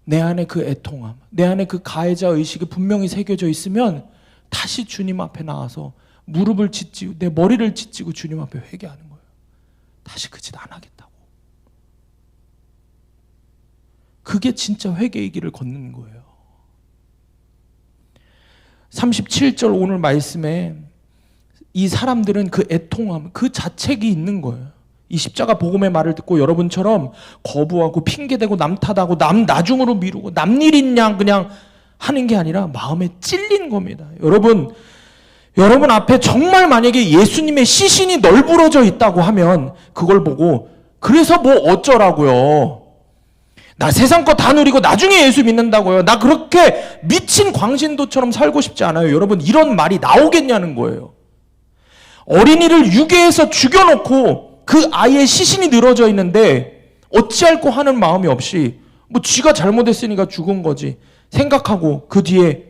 내 안에 그 애통함, 내 안에 그 가해자 의식이 분명히 새겨져 있으면 다시 주님 앞에 나와서 무릎을 짓지고 내 머리를 짓지고 주님 앞에 회개하는 거예요. 다시 그 짓 안 하겠다고. 그게 진짜 회개의 길을 걷는 거예요. 37절 오늘 말씀에 이 사람들은 그 애통함, 그 자책이 있는 거예요. 이 십자가 복음의 말을 듣고 여러분처럼 거부하고 핑계대고 남 탓하고 남 나중으로 미루고 남 일인 양 그냥 하는 게 아니라 마음에 찔린 겁니다. 여러분 앞에 정말 만약에 예수님의 시신이 널브러져 있다고 하면 그걸 보고 그래서 뭐 어쩌라고요. 나 세상 거 다 누리고 나중에 예수 믿는다고요. 나 그렇게 미친 광신도처럼 살고 싶지 않아요. 여러분 이런 말이 나오겠냐는 거예요. 어린이를 유괴해서 죽여놓고 그 아이의 시신이 늘어져 있는데 어찌할꼬 하는 마음이 없이 뭐 쥐가 잘못했으니까 죽은 거지 생각하고 그 뒤에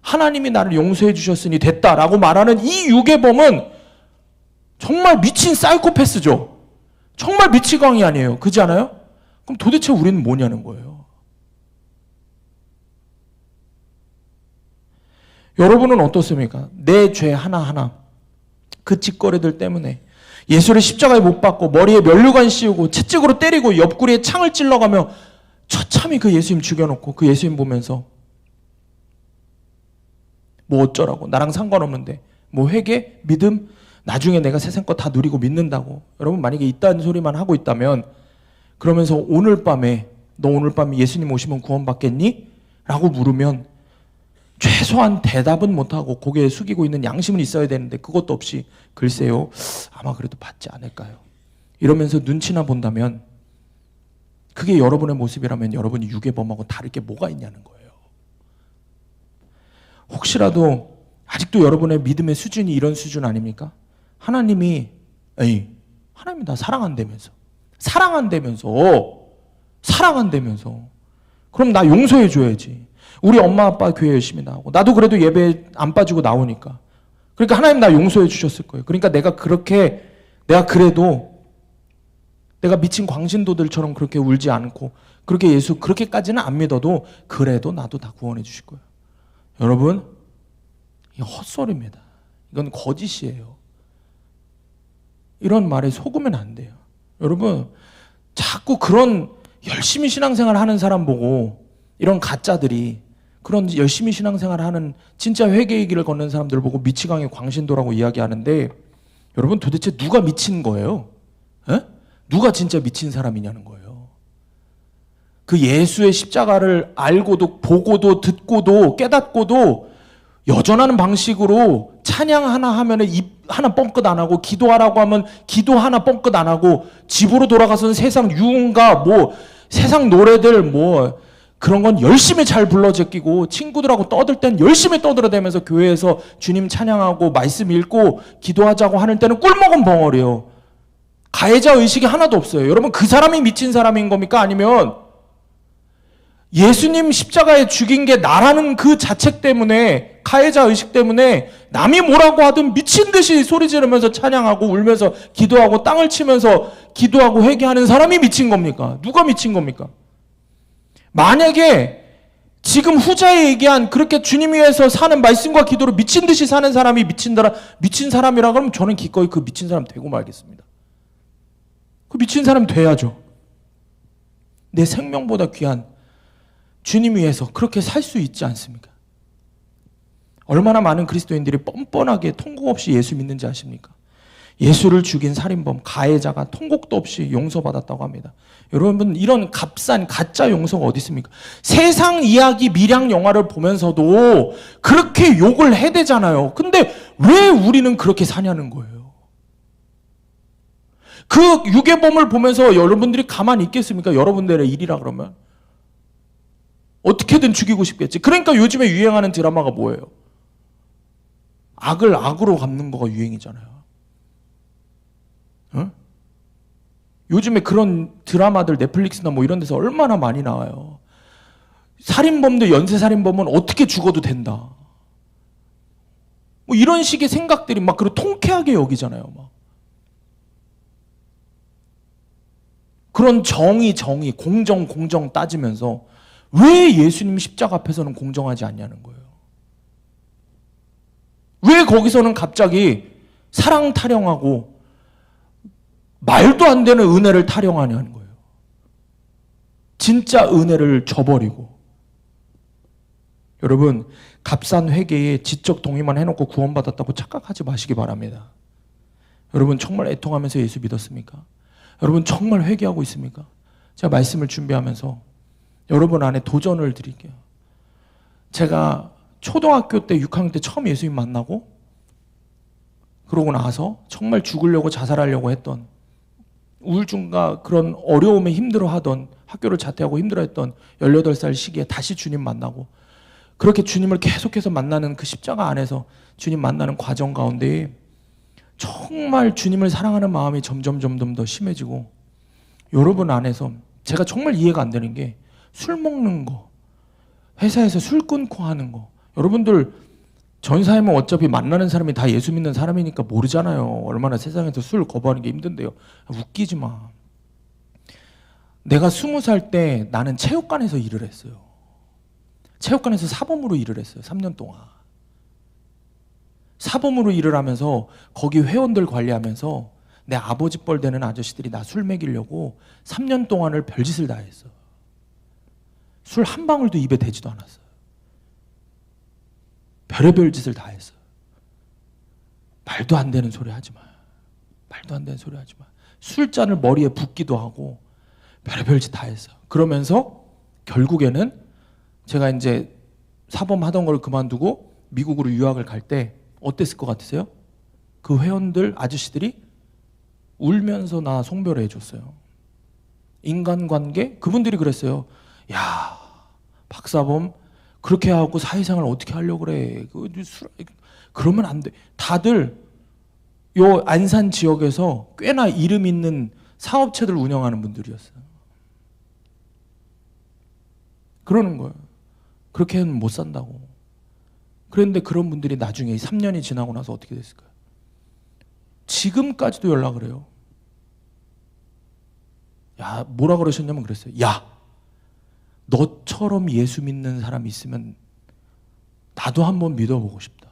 하나님이 나를 용서해 주셨으니 됐다라고 말하는 이 유괴범은 정말 미친 사이코패스죠. 정말 미치광이 아니에요. 그렇지 않아요? 그럼 도대체 우리는 뭐냐는 거예요. 여러분은 어떻습니까? 내 죄 하나하나 그 짓거리들 때문에 예수를 십자가에 못 박고 머리에 면류관 씌우고 채찍으로 때리고 옆구리에 창을 찔러가며 처참히 그 예수님 죽여놓고 그 예수님 보면서 뭐 어쩌라고, 나랑 상관없는데 뭐 회개, 믿음, 나중에 내가 세상 거 다 누리고 믿는다고. 여러분 만약에 이딴 소리만 하고 있다면 그러면서 오늘 밤에 너 오늘 밤에 예수님 오시면 구원받겠니? 라고 물으면 최소한 대답은 못하고 고개 숙이고 있는 양심은 있어야 되는데 그것도 없이 글쎄요 아마 그래도 받지 않을까요? 이러면서 눈치나 본다면 그게 여러분의 모습이라면 여러분이 유괴범하고 다를 게 뭐가 있냐는 거예요. 혹시라도 아직도 여러분의 믿음의 수준이 이런 수준 아닙니까? 하나님이 하나님이 나 사랑한다면서 그럼 나 용서해 줘야지. 우리 엄마 아빠 교회 열심히 나오고 나도 그래도 예배 안 빠지고 나오니까 그러니까 하나님 나 용서해 주셨을 거예요. 그러니까 내가 그래도 내가 미친 광신도들처럼 그렇게 울지 않고 그렇게 예수 그렇게까지는 안 믿어도 그래도 나도 다 구원해 주실 거예요. 여러분 이게 헛소리입니다. 이건 거짓이에요. 이런 말에 속으면 안 돼요. 여러분 자꾸 그런 열심히 신앙생활 하는 사람 보고 이런 가짜들이 그런 열심히 신앙생활 하는 진짜 회개의 길을 걷는 사람들 보고 미치광이 광신도라고 이야기하는데 여러분 도대체 누가 미친 거예요? 에? 누가 진짜 미친 사람이냐는 거예요. 그 예수의 십자가를 알고도 보고도 듣고도 깨닫고도 여전하는 방식으로 찬양 하나 하면은 입 하나 뻥끗 안 하고 기도하라고 하면 기도 하나 뻥끗 안 하고 집으로 돌아가서는 세상 유흥가 뭐 세상 노래들 뭐 그런 건 열심히 잘 불러 제끼고 친구들하고 떠들 땐 열심히 떠들어대면서 교회에서 주님 찬양하고 말씀 읽고 기도하자고 하는 때는 꿀먹은 벙어리예요. 가해자 의식이 하나도 없어요. 여러분 그 사람이 미친 사람인 겁니까? 아니면 예수님 십자가에 죽인 게 나라는 그 자책 때문에 가해자 의식 때문에 남이 뭐라고 하든 미친 듯이 소리 지르면서 찬양하고 울면서 기도하고 땅을 치면서 기도하고 회개하는 사람이 미친 겁니까? 누가 미친 겁니까? 만약에 지금 후자에 얘기한 그렇게 주님 위해서 사는 말씀과 기도로 미친 듯이 사는 사람이 미친 사람이라 그러면 저는 기꺼이 그 미친 사람 되고 말겠습니다. 그 미친 사람 돼야죠. 내 생명보다 귀한 주님 위해서 그렇게 살 수 있지 않습니까? 얼마나 많은 그리스도인들이 뻔뻔하게 통곡 없이 예수 믿는지 아십니까? 예수를 죽인 살인범, 가해자가 통곡도 없이 용서받았다고 합니다. 여러분 이런 값싼 가짜 용서가 어디 있습니까? 세상 이야기 밀양 영화를 보면서도 그렇게 욕을 해대잖아요. 근데 왜 우리는 그렇게 사냐는 거예요. 그 유괴범을 보면서 여러분들이 가만히 있겠습니까? 여러분들의 일이라 그러면. 어떻게든 죽이고 싶겠지. 그러니까 요즘에 유행하는 드라마가 뭐예요? 악을 악으로 갚는 거가 유행이잖아요. 어? 요즘에 그런 드라마들 넷플릭스나 뭐 이런 데서 얼마나 많이 나와요. 살인범도 연쇄살인범은 어떻게 죽어도 된다. 뭐 이런 식의 생각들이 막 그리고 통쾌하게 여기잖아요. 막. 그런 정의, 공정 따지면서 왜 예수님 십자가 앞에서는 공정하지 않냐는 거예요. 왜 거기서는 갑자기 사랑 타령하고 말도 안 되는 은혜를 타령하냐는 거예요. 진짜 은혜를 저버리고. 여러분 값싼 회개에 지적 동의만 해놓고 구원받았다고 착각하지 마시기 바랍니다. 여러분 정말 애통하면서 예수 믿었습니까? 여러분 정말 회개하고 있습니까? 제가 말씀을 준비하면서 여러분 안에 도전을 드릴게요. 제가 초등학교 때 6학년 때 처음 예수님 만나고 그러고 나서 정말 죽으려고 자살하려고 했던 우울증과 그런 어려움에 힘들어하던 학교를 자퇴하고 힘들어했던 18살 시기에 다시 주님 만나고 그렇게 주님을 계속해서 만나는 그 십자가 안에서 주님 만나는 과정 가운데 정말 주님을 사랑하는 마음이 점점 더 심해지고 여러분 안에서 제가 정말 이해가 안 되는 게 술 먹는 거, 회사에서 술 끊고 하는 거. 여러분들 전사하면 어차피 만나는 사람이 다 예수 믿는 사람이니까 모르잖아요. 얼마나 세상에서 술 거부하는 게 힘든데요. 웃기지 마. 내가 20살 때 나는 체육관에서 일을 했어요. 체육관에서 사범으로 일을 했어요. 3년 동안. 사범으로 일을 하면서 거기 회원들 관리하면서 내 아버지 뻘 되는 아저씨들이 나 술 먹이려고 3년 동안을 별짓을 다 했어. 술 한 방울도 입에 대지도 않았어요. 별의별 짓을 다 했어. 말도 안 되는 소리 하지 마. 말도 안 되는 소리 하지 마. 술잔을 머리에 붓기도 하고 별의별 짓 다 했어. 그러면서 결국에는 제가 이제 사범 하던 걸 그만두고 미국으로 유학을 갈 때 어땠을 것 같으세요? 그 회원들 아저씨들이 울면서 나 송별회 해줬어요. 인간관계? 그분들이 그랬어요. 야, 박사범 그렇게 하고 사회생활 어떻게 하려고 그래. 그러면 안 돼. 다들 요 안산 지역에서 꽤나 이름 있는 사업체들 운영하는 분들이었어요. 그러는 거예요. 그렇게는 못 산다고. 그런데 그런 분들이 나중에 3년이 지나고 나서 어떻게 됐을까요? 지금까지도 연락을 해요. 야, 뭐라 그러셨냐면 그랬어요. 야, 너처럼 예수 믿는 사람이 있으면 나도 한번 믿어보고 싶다.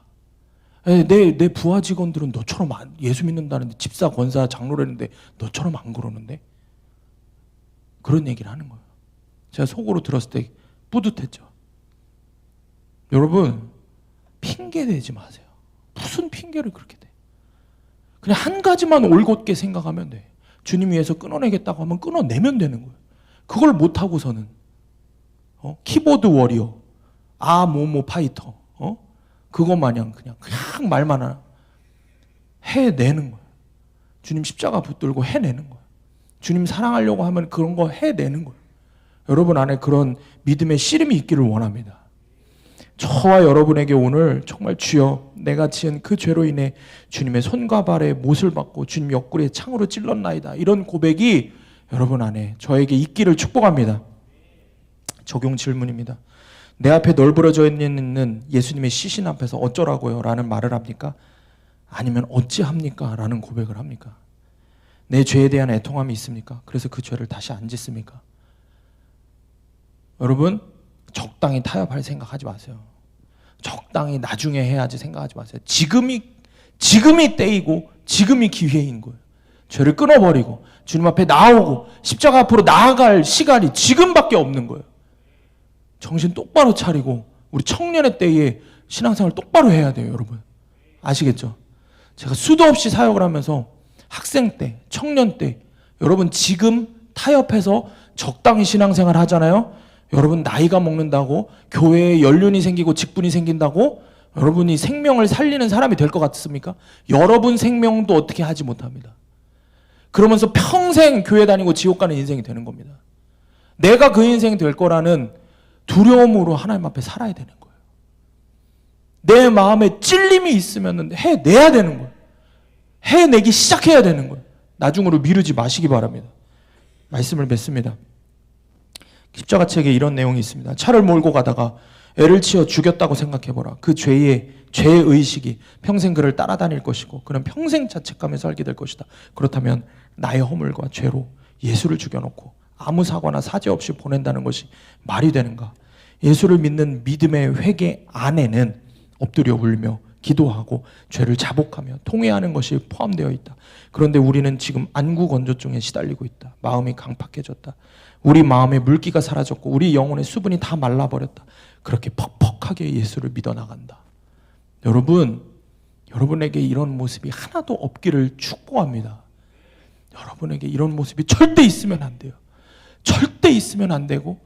내 부하 직원들은 너처럼 예수 믿는다는데, 집사, 권사, 장로라는데 너처럼 안 그러는데? 그런 얘기를 하는 거예요. 제가 속으로 들었을 때 뿌듯했죠. 여러분, 핑계 대지 마세요. 무슨 핑계를 그렇게 대? 그냥 한 가지만 올곧게 생각하면 돼. 주님 위해서 끊어내겠다고 하면 끊어내면 되는 거예요. 그걸 못하고서는 키보드 워리어, 뭐뭐 파이터, 그거 마냥 그냥 말만 하나 해내는 거예요. 주님 십자가 붙들고 해내는 거예요. 주님 사랑하려고 하면 그런 거 해내는 거예요. 여러분 안에 그런 믿음의 씨름이 있기를 원합니다. 저와 여러분에게 오늘 정말 주여, 내가 지은 그 죄로 인해 주님의 손과 발에 못을 받고 주님 옆구리에 창으로 찔렀나이다, 이런 고백이 여러분 안에 저에게 있기를 축복합니다. 적용 질문입니다. 내 앞에 널브러져 있는 예수님의 시신 앞에서 어쩌라고요? 라는 말을 합니까? 아니면 어찌합니까? 라는 고백을 합니까? 내 죄에 대한 애통함이 있습니까? 그래서 그 죄를 다시 안 짓습니까? 여러분, 적당히 타협할 생각하지 마세요. 적당히 나중에 해야지 생각하지 마세요. 지금이 때이고 지금이 기회인 거예요. 죄를 끊어버리고 주님 앞에 나오고 십자가 앞으로 나아갈 시간이 지금밖에 없는 거예요. 정신 똑바로 차리고 우리 청년의 때에 신앙생활 똑바로 해야 돼요, 여러분. 아시겠죠? 제가 수도 없이 사역을 하면서 학생 때, 청년 때, 여러분 지금 타협해서 적당히 신앙생활 하잖아요. 여러분 나이가 먹는다고 교회에 연륜이 생기고 직분이 생긴다고 여러분이 생명을 살리는 사람이 될 것 같습니까? 여러분 생명도 어떻게 하지 못합니다. 그러면서 평생 교회 다니고 지옥 가는 인생이 되는 겁니다. 내가 그 인생이 될 거라는 두려움으로 하나님 앞에 살아야 되는 거예요. 내 마음에 찔림이 있으면 해내야 되는 거예요. 해내기 시작해야 되는 거예요. 나중으로 미루지 마시기 바랍니다. 말씀을 맺습니다. 십자가 책에 이런 내용이 있습니다. 차를 몰고 가다가 애를 치어 죽였다고 생각해보라. 그 죄의식이 평생 그를 따라다닐 것이고 그는 평생 자책감에 살게 될 것이다. 그렇다면 나의 허물과 죄로 예수를 죽여놓고 아무 사과나 사죄 없이 보낸다는 것이 말이 되는가? 예수를 믿는 믿음의 회개 안에는 엎드려 울며 기도하고 죄를 자복하며 통회하는 것이 포함되어 있다. 그런데 우리는 지금 안구건조증에 시달리고 있다. 마음이 강팍해졌다. 우리 마음의 물기가 사라졌고 우리 영혼의 수분이 다 말라버렸다. 그렇게 퍽퍽하게 예수를 믿어나간다. 여러분에게 이런 모습이 하나도 없기를 축복합니다. 여러분에게 이런 모습이 절대 있으면 안 돼요. 절대 있으면 안 되고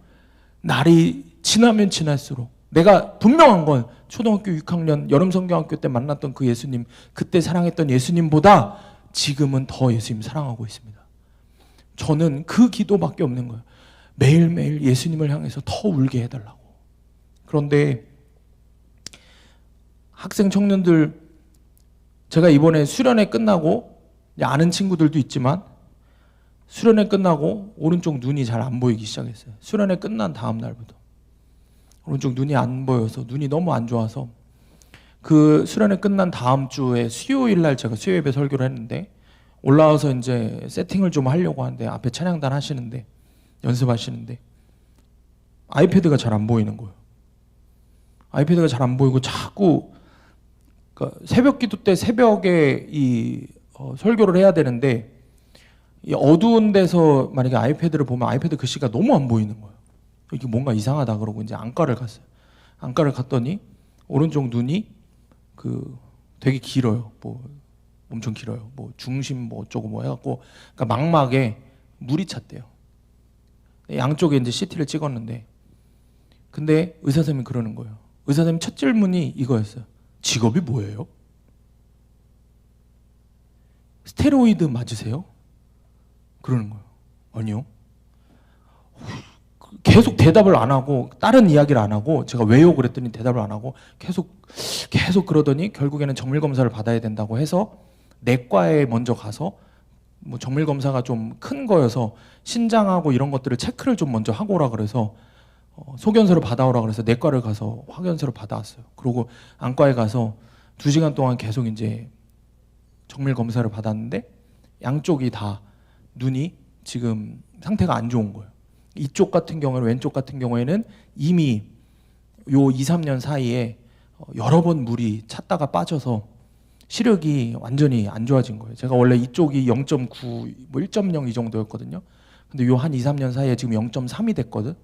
날이 지나면 지날수록 내가 분명한 건 초등학교 6학년 여름성경학교 때 만났던 그 예수님, 그때 사랑했던 예수님보다 지금은 더 예수님 사랑하고 있습니다. 저는 그 기도밖에 없는 거예요. 매일매일 예수님을 향해서 더 울게 해달라고. 그런데 학생 청년들, 제가 이번에 수련회 끝나고 아는 친구들도 있지만 수련회 끝나고 오른쪽 눈이 잘 안 보이기 시작했어요. 수련회 끝난 다음 날부터 오른쪽 눈이 안 보여서 눈이 너무 안 좋아서 그 수련회 끝난 다음 주에 수요일 날 제가 수요예배 설교를 했는데 올라와서 이제 세팅을 좀 하려고 하는데 앞에 찬양단 하시는데 연습하시는데 아이패드가 잘 안 보이는 거예요. 아이패드가 잘 안 보이고 자꾸 그러니까 새벽 기도 때 새벽에 설교를 해야 되는데 이 어두운 데서 만약에 아이패드를 보면 아이패드 글씨가 너무 안 보이는 거예요. 이게 뭔가 이상하다 그러고 이제 안과를 갔어요. 안과를 갔더니 오른쪽 눈이 되게 길어요. 뭐 엄청 길어요. 뭐 중심 뭐 어쩌고 뭐 해갖고 그러니까 망막에 물이 찼대요. 양쪽에 이제 CT를 찍었는데 근데 의사 선생님이 그러는 거예요. 의사 선생님 첫 질문이 이거였어요. 직업이 뭐예요? 스테로이드 맞으세요? 그러는 거예요. 아니요. 계속 대답을 안 하고 다른 이야기를 안 하고 제가 왜요 그랬더니 대답을 안 하고 계속 그러더니 결국에는 정밀 검사를 받아야 된다고 해서 내과에 먼저 가서 뭐 정밀 검사가 좀 큰 거여서 신장하고 이런 것들을 체크를 좀 먼저 하고 오라 그래서 소견서를 받아오라 그래서 내과를 가서 확연서를 받아왔어요. 그리고 안과에 가서 2시간 동안 계속 이제 정밀 검사를 받았는데 양쪽이 다 눈이 지금 상태가 안 좋은 거예요. 이쪽 같은 경우는 왼쪽 같은 경우에는 이미 요 2, 3년 사이에 여러 번 물이 찼다가 빠져서 시력이 완전히 안 좋아진 거예요. 제가 원래 이쪽이 0.9, 뭐 1.0 이 정도였거든요. 근데 요 한 2, 3년 사이에 지금 0.3이 됐거든.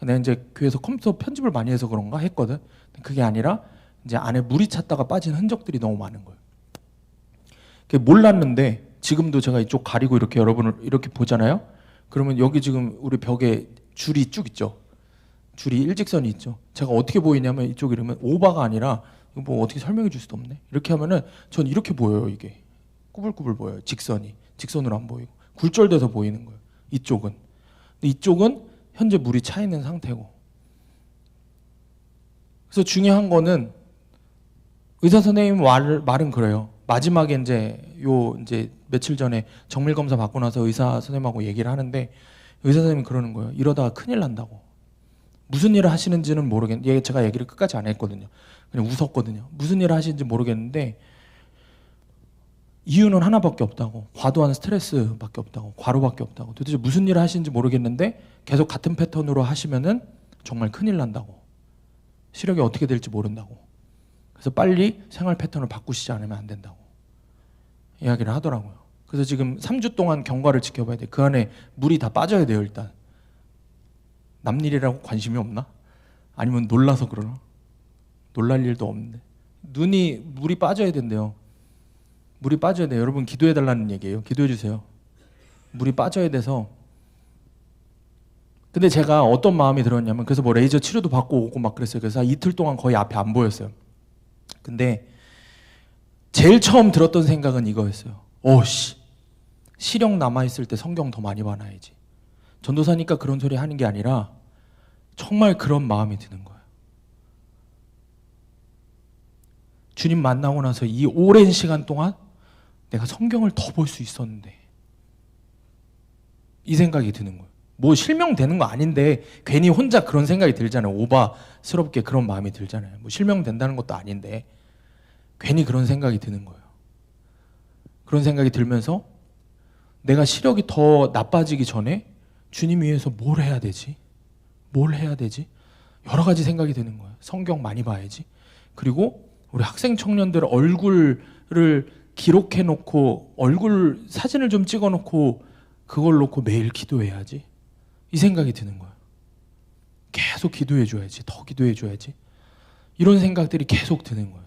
내가 이제 교회에서 컴퓨터 편집을 많이 해서 그런가 했거든. 그게 아니라 이제 안에 물이 찼다가 빠진 흔적들이 너무 많은 거예요. 몰랐는데 지금도 제가 이쪽 가리고 이렇게 여러분을 이렇게 보잖아요. 그러면 여기 지금 우리 벽에 줄이 쭉 있죠. 줄이 일직선이 있죠. 제가 어떻게 보이냐면 이쪽 이러면 오바가 아니라 이거 뭐 어떻게 설명해 줄 수도 없네. 이렇게 하면은 전 이렇게 보여요. 이게 꾸불꾸불 보여요. 직선으로 안 보이고 굴절돼서 보이는 거예요. 이쪽은. 근데 이쪽은 현재 물이 차 있는 상태고. 그래서 중요한 거는 의사 선생님 말은 그래요. 마지막에 이제 며칠 전에 정밀 검사 받고 나서 의사 선생님하고 얘기를 하는데 의사 선생님이 그러는 거예요. 이러다가 큰일 난다고. 무슨 일을 하시는지는 모르겠는데 제가 얘기를 끝까지 안 했거든요. 그냥 웃었거든요. 무슨 일을 하시는지 모르겠는데 이유는 하나밖에 없다고. 과도한 스트레스밖에 없다고. 과로밖에 없다고. 도대체 무슨 일을 하시는지 모르겠는데 계속 같은 패턴으로 하시면은 정말 큰일 난다고. 시력이 어떻게 될지 모른다고. 그래서 빨리 생활 패턴을 바꾸시지 않으면 안 된다고 이야기를 하더라고요. 그래서 지금 3주 동안 경과를 지켜봐야 돼. 그 안에 물이 다 빠져야 돼요. 일단 남일이라고 관심이 없나? 아니면 놀라서 그러나? 놀랄 일도 없는데 물이 빠져야 된대요. 물이 빠져야 돼요. 여러분 기도해 달라는 얘기예요. 기도해 주세요. 물이 빠져야 돼서. 근데 제가 어떤 마음이 들었냐면 그래서 뭐 레이저 치료도 받고 오고 막 그랬어요. 그래서 이틀 동안 거의 앞에 안 보였어요. 근데 제일 처음 들었던 생각은 이거였어요. 시력 남아있을 때 성경 더 많이 봐놔야지. 전도사니까 그런 소리 하는 게 아니라 정말 그런 마음이 드는 거예요. 주님 만나고 나서 이 오랜 시간 동안 내가 성경을 더 볼 수 있었는데 이 생각이 드는 거예요. 뭐 실명되는 거 아닌데 괜히 혼자 그런 생각이 들잖아요. 오바스럽게 그런 마음이 들잖아요. 뭐 실명된다는 것도 아닌데 괜히 그런 생각이 드는 거예요. 그런 생각이 들면서 내가 시력이 더 나빠지기 전에 주님 위해서 뭘 해야 되지? 뭘 해야 되지? 여러 가지 생각이 드는 거예요. 성경 많이 봐야지. 그리고 우리 학생 청년들 얼굴을 기록해 놓고 얼굴 사진을 좀 찍어 놓고 그걸 놓고 매일 기도해야지. 이 생각이 드는 거예요. 계속 기도해 줘야지. 더 기도해 줘야지. 이런 생각들이 계속 드는 거예요.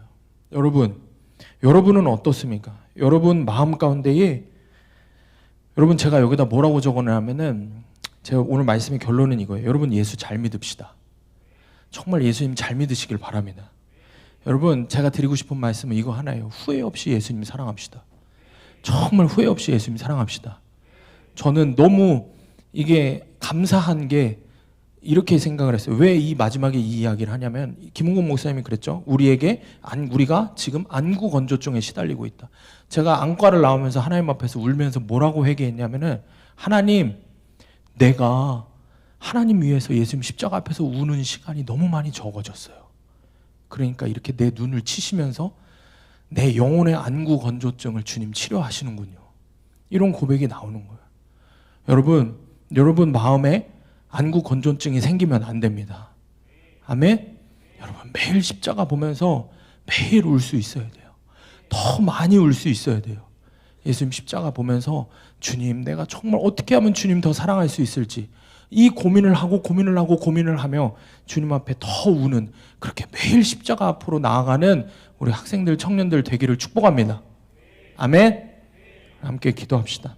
여러분은 어떻습니까? 여러분 마음 가운데에 여러분 제가 여기다 뭐라고 적어놨냐면은 제가 오늘 말씀의 결론은 이거예요. 여러분 예수 잘 믿읍시다. 정말 예수님 잘 믿으시길 바랍니다. 여러분 제가 드리고 싶은 말씀은 이거 하나예요. 후회 없이 예수님 사랑합시다. 정말 후회 없이 예수님 사랑합시다. 저는 너무 이게 감사한 게 이렇게 생각을 했어요. 왜 이 마지막에 이 이야기를 하냐면 김은국 목사님이 그랬죠. 우리가 지금 안구 건조증에 시달리고 있다. 제가 안과를 나오면서 하나님 앞에서 울면서 뭐라고 회개했냐면은 하나님, 내가 하나님 위해서 예수님 십자가 앞에서 우는 시간이 너무 많이 적어졌어요. 그러니까 이렇게 내 눈을 치시면서 내 영혼의 안구 건조증을 주님 치료하시는군요. 이런 고백이 나오는 거예요. 여러분 여러분 마음에 안구 건조증이 생기면 안 됩니다. 아멘? 여러분 매일 십자가 보면서 매일 울 수 있어야 돼요. 더 많이 울 수 있어야 돼요. 예수님 십자가 보면서 주님 내가 정말 어떻게 하면 주님 더 사랑할 수 있을지 이 고민을 하고 고민을 하며 주님 앞에 더 우는 그렇게 매일 십자가 앞으로 나아가는 우리 학생들 청년들 되기를 축복합니다. 아멘. 함께 기도합시다.